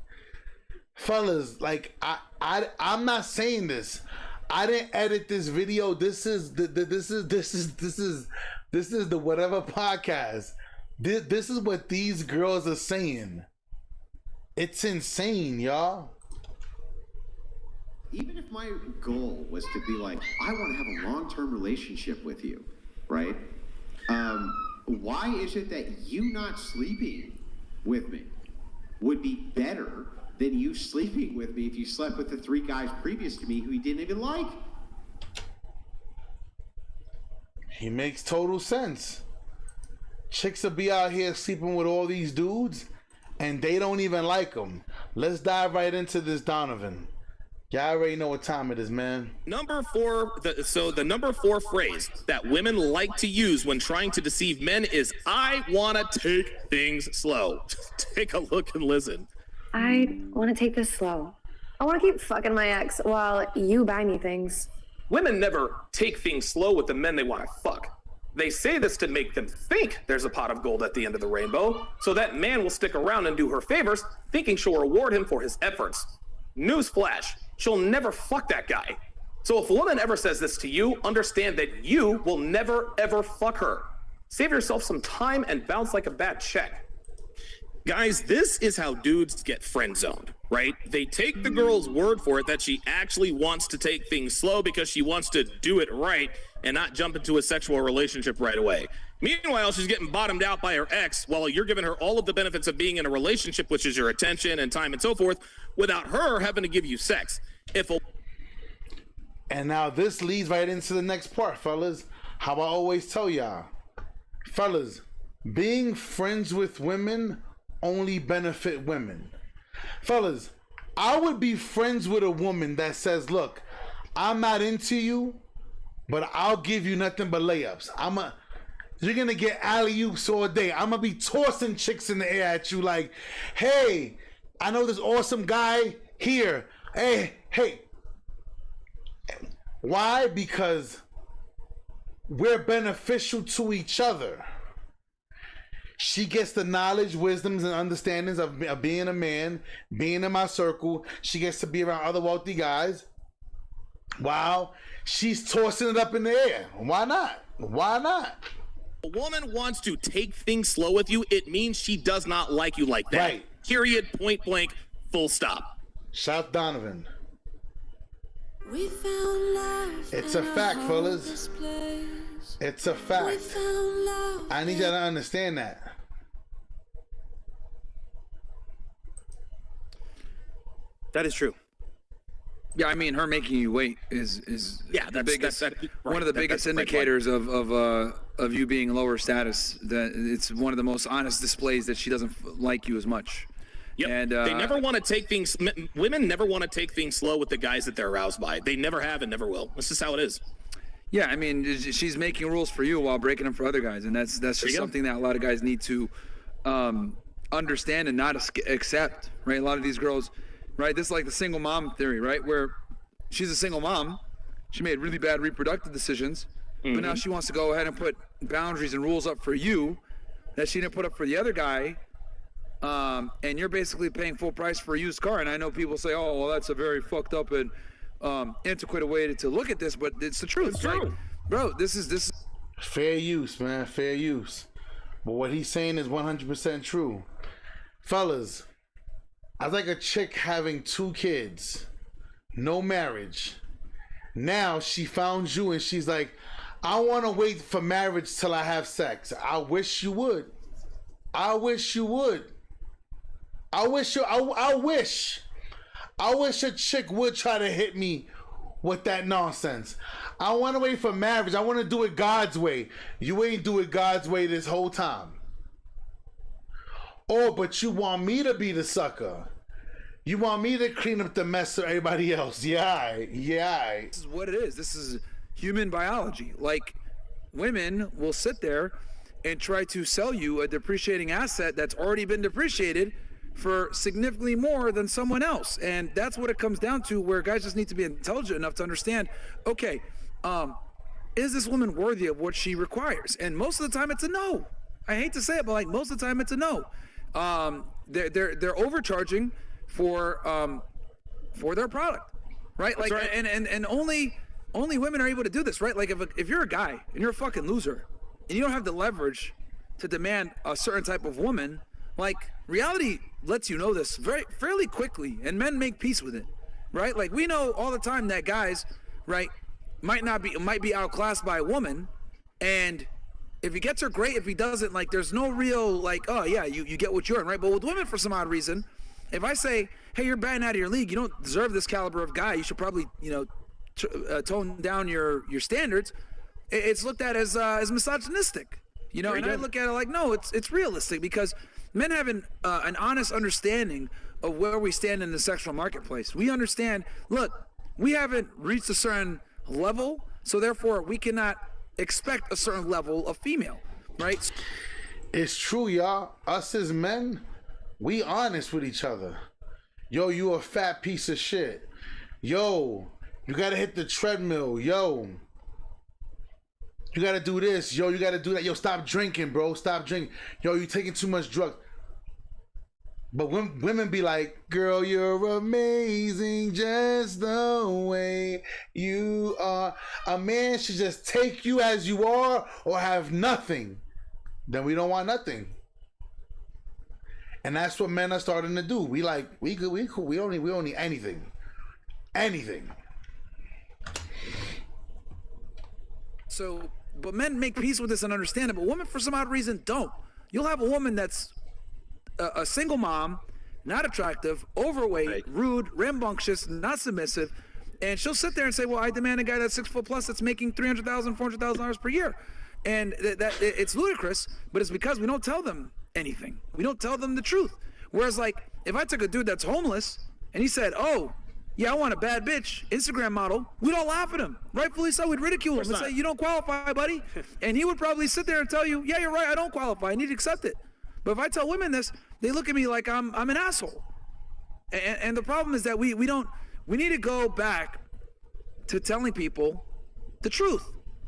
Fellas, like, I'm not saying this. I didn't edit this video. This is the whatever podcast. This is what these girls are saying. It's insane, y'all. Even if my goal was to be like, I want to have a long-term relationship with you, right? Why is it that you not sleeping with me would be better than you sleeping with me if you slept with the 3 guys previous to me who you didn't even like? He makes total sense. Chicks will be out here sleeping with all these dudes, and they don't even like them. Let's dive right into this, Donovan. Y'all already know what time it is, man. Number 4, the number 4 phrase that women like to use when trying to deceive men is, I want to take things slow. Take a look and listen. I want to take this slow. I want to keep fucking my ex while you buy me things. Women never take things slow with the men they want to fuck. They say this to make them think there's a pot of gold at the end of the rainbow, so that man will stick around and do her favors, thinking she'll reward him for his efforts. Newsflash, she'll never fuck that guy. So if a woman ever says this to you, understand that you will never ever fuck her. Save yourself some time and bounce like a bad check. Guys, this is how dudes get friend zoned, right? They take the girl's word for it that she actually wants to take things slow because she wants to do it right and not jump into a sexual relationship right away. Meanwhile, she's getting bottomed out by her ex while you're giving her all of the benefits of being in a relationship, which is your attention and time and so forth, without her having to give you sex. And now this leads right into the next part, fellas. How I always tell y'all, fellas, being friends with women only benefit women. Fellas, I would be friends with a woman that says, look, I'm not into you, but I'll give you nothing but layups. You're gonna get alley-oops all day. I'm gonna be tossing chicks in the air at you like, hey, I know this awesome guy here. Hey. Why? Because we're beneficial to each other. She gets the knowledge, wisdoms, and understandings of being a man, being in my circle. She gets to be around other wealthy guys. Wow. She's tossing it up in the air. Why not? Why not? A woman wants to take things slow with you. It means she does not like you like that. Right. Period, point blank, full stop. Shout Donovan. It's a fact, fellas. It's a fact. I need y'all to understand that. That is true. Yeah, I mean, her making you wait is the biggest, one of the biggest indicators of you being lower status. That it's one of the most honest displays that she doesn't like you as much. Yep. And they never want to take things. Women never want to take things slow with the guys that they're aroused by. They never have and never will. This is how it is. Yeah, I mean, she's making rules for you while breaking them for other guys, and that's just something that a lot of guys need to understand and not accept. Right? A lot of these girls. Right, this is like the single mom theory, right? Where she's a single mom, she made really bad reproductive decisions, but now she wants to go ahead and put boundaries and rules up for you that she didn't put up for the other guy, and you're basically paying full price for a used car. And I know people say, "Oh, well, that's a very fucked up and antiquated way to look at this," but it's the truth. It's true. Like, bro, this is fair use, man, fair use. But what he's saying is 100% true, fellas. I like a chick having 2 kids, no marriage. Now she found you and she's like, I want to wait for marriage till I have sex. I wish you would. I wish you would. I wish a chick would try to hit me with that nonsense. I want to wait for marriage. I want to do it God's way. You ain't do it God's way this whole time. Oh, but you want me to be the sucker. You want me to clean up the mess of everybody else. Yeah. This is what it is. This is human biology. Like, women will sit there and try to sell you a depreciating asset that's already been depreciated for significantly more than someone else. And that's what it comes down to, where guys just need to be intelligent enough to understand, okay, is this woman worthy of what she requires? And most of the time it's a no. I hate to say it, but like most of the time it's a no. They're overcharging for their product, right? Like, right. And only women are able to do this, right? Like, if you're a guy and you're a fucking loser and you don't have the leverage to demand a certain type of woman, like, reality lets you know this fairly quickly, and men make peace with it, right? Like, we know all the time that guys, right, might be outclassed by a woman, and if he gets her, great. If he doesn't, like, there's no real, like, oh yeah, you get what you're in, right? But with women, for some odd reason, if I say, hey, you're batting out of your league, you don't deserve this caliber of guy, you should probably, tone down your standards, it's looked at as misogynistic. You know, and I look at it like, no, it's realistic because men have an honest understanding of where we stand in the sexual marketplace. We understand, look, we haven't reached a certain level, so therefore we cannot expect a certain level of female, right? It's true, y'all. Us as men, we honest with each other. Yo, you a fat piece of shit. Yo, you gotta hit the treadmill. Yo, you gotta do this. Yo, you gotta do that. Yo, stop drinking, bro. Stop drinking. Yo, you taking too much drugs. But women be like, girl, you're amazing just the way you are. A man should just take you as you are or have nothing. Then we don't want nothing. And that's what men are starting to do. We don't need anything. Anything. So, but men make peace with this and understand it, but women for some odd reason don't. You'll have a woman that's a single mom, not attractive, overweight, rude, rambunctious, not submissive, and she'll sit there and say, well, I demand a guy that's 6 foot plus that's making $300,000, $400,000 per year. And that it's ludicrous, but it's because we don't tell them anything. We don't tell them the truth. Whereas, like, if I took a dude that's homeless and he said, oh, yeah, I want a bad bitch, Instagram model, we don't laugh at him. Rightfully so, we'd ridicule him and say, you don't qualify, buddy. And he would probably sit there and tell you, yeah, you're right, I don't qualify, I need to accept it. But if I tell women this, they look at me like I'm an asshole. And the problem is that we need to go back to telling people the truth.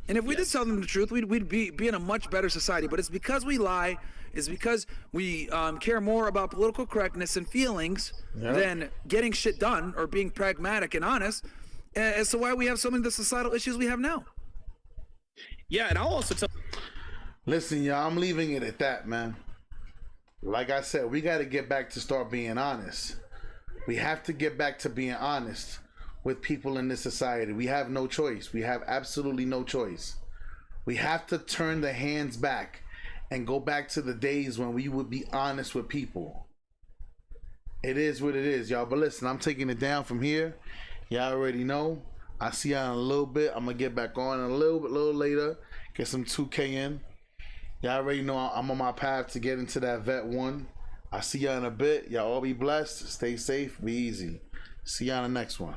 And if we did tell them the truth, we'd be in a much better society. But it's because we lie, it's because we care more about political correctness and feelings than getting shit done or being pragmatic and honest as to why we have so many of the societal issues we have now. Yeah, and I'll also tell... Listen, y'all, I'm leaving it at that, man. Like I said, we got to get back to start being honest. We have to get back to being honest with people in this society. We have no choice. We have absolutely no choice. We have to turn the hands back and go back to the days when we would be honest with people. It is what it is, y'all. But listen, I'm taking it down from here. Y'all already know. I'll see y'all in a little bit. I'm going to get back on a little later. Get some 2K in. Y'all already know I'm on my path to get into that vet 1. I'll see y'all in a bit. Y'all all be blessed. Stay safe. Be easy. See y'all in the next one.